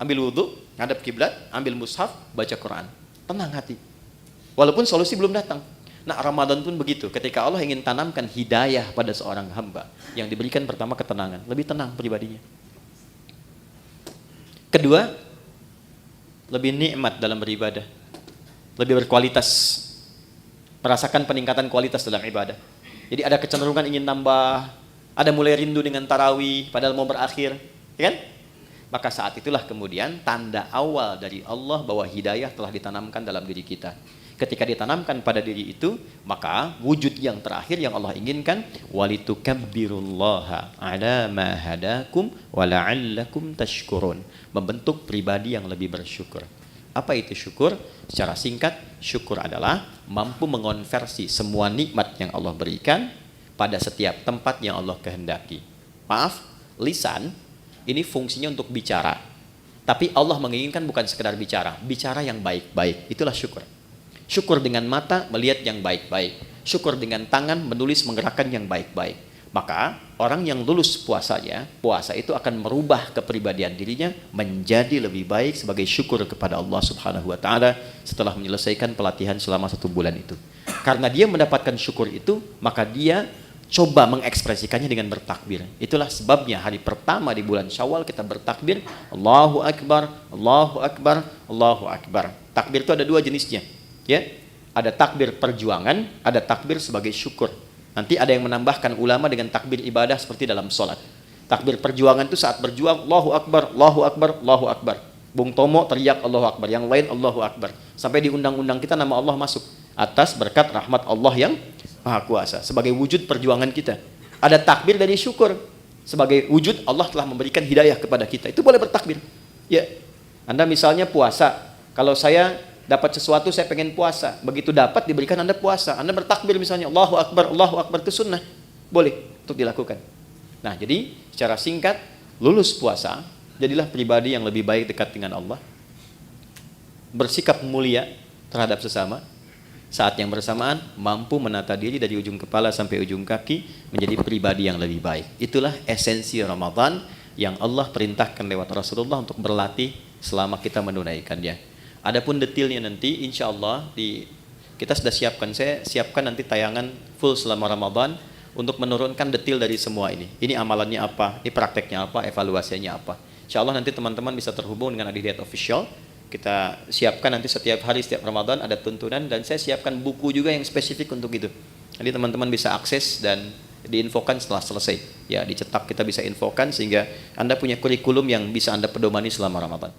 ambil wudhu, ngadap kiblat, ambil mushaf, baca Quran. Tenang hati. Walaupun solusi belum datang. Nah, Ramadan pun begitu. Ketika Allah ingin tanamkan hidayah pada seorang hamba, yang diberikan pertama ketenangan, lebih tenang pribadinya. Kedua, lebih nikmat dalam beribadah, lebih berkualitas, merasakan peningkatan kualitas dalam ibadah. Jadi ada kecenderungan ingin nambah, ada mulai rindu dengan tarawih, padahal mau berakhir, ya kan? Maka saat itulah kemudian tanda awal dari Allah bahwa hidayah telah ditanamkan dalam diri kita. Ketika ditanamkan pada diri itu, maka wujud yang terakhir yang Allah inginkan, walitukabbirullaha ala ma hadakum wa la'allakum tashkurun. Membentuk pribadi yang lebih bersyukur. Apa itu syukur? Secara singkat, syukur adalah mampu mengonversi semua nikmat yang Allah berikan pada setiap tempat yang Allah kehendaki. Maaf, lisan ini fungsinya untuk bicara. Tapi Allah menginginkan bukan sekedar bicara, bicara yang baik-baik. Itulah syukur. Syukur dengan mata melihat yang baik-baik. Syukur dengan tangan menulis menggerakkan yang baik-baik. Maka orang yang lulus puasanya, puasa itu akan merubah kepribadian dirinya menjadi lebih baik sebagai syukur kepada Allah Subhanahu wa taala setelah menyelesaikan pelatihan selama 1 bulan itu. Karena dia mendapatkan syukur itu, maka dia coba mengekspresikannya dengan bertakbir. Itulah sebabnya hari pertama di bulan Syawal kita bertakbir, Allahu Akbar, Allahu Akbar, Allahu Akbar. Takbir itu ada 2 jenisnya. Ya, ada takbir perjuangan, ada takbir sebagai syukur. Nanti ada yang menambahkan ulama dengan takbir ibadah seperti dalam sholat. Takbir perjuangan itu saat berjuang, Allahu Akbar, Allahu Akbar, Allahu Akbar. Bung Tomo teriak Allahu Akbar, yang lain Allahu Akbar. Sampai di undang-undang kita nama Allah masuk. Atas berkat rahmat Allah yang Maha Kuasa. Sebagai wujud perjuangan kita. Ada takbir dari syukur. Sebagai wujud Allah telah memberikan hidayah kepada kita. Itu boleh bertakbir. Ya, Anda misalnya puasa. Kalau saya dapat sesuatu, saya pengen puasa. Begitu dapat, diberikan Anda puasa. Anda bertakbir misalnya, Allahu Akbar, itu sunnah. Boleh untuk dilakukan. Nah, jadi secara singkat, lulus puasa, jadilah pribadi yang lebih baik dekat dengan Allah. Bersikap mulia terhadap sesama. Saat yang bersamaan, mampu menata diri dari ujung kepala sampai ujung kaki, menjadi pribadi yang lebih baik. Itulah esensi Ramadan yang Allah perintahkan lewat Rasulullah untuk berlatih selama kita menunaikannya. Adapun detailnya nanti insya Allah kita sudah siapkan. Saya siapkan nanti tayangan full selama Ramadan untuk menurunkan detail dari semua ini. Ini amalannya apa, ini prakteknya apa, evaluasinya apa. Insya Allah nanti teman-teman bisa terhubung dengan Adi Hidayat Official. Kita siapkan nanti setiap hari, setiap Ramadan ada tuntunan, dan saya siapkan buku juga yang spesifik untuk itu. Jadi teman-teman bisa akses dan diinfokan setelah selesai. Ya, dicetak kita bisa infokan sehingga Anda punya kurikulum yang bisa Anda pedomani selama Ramadan.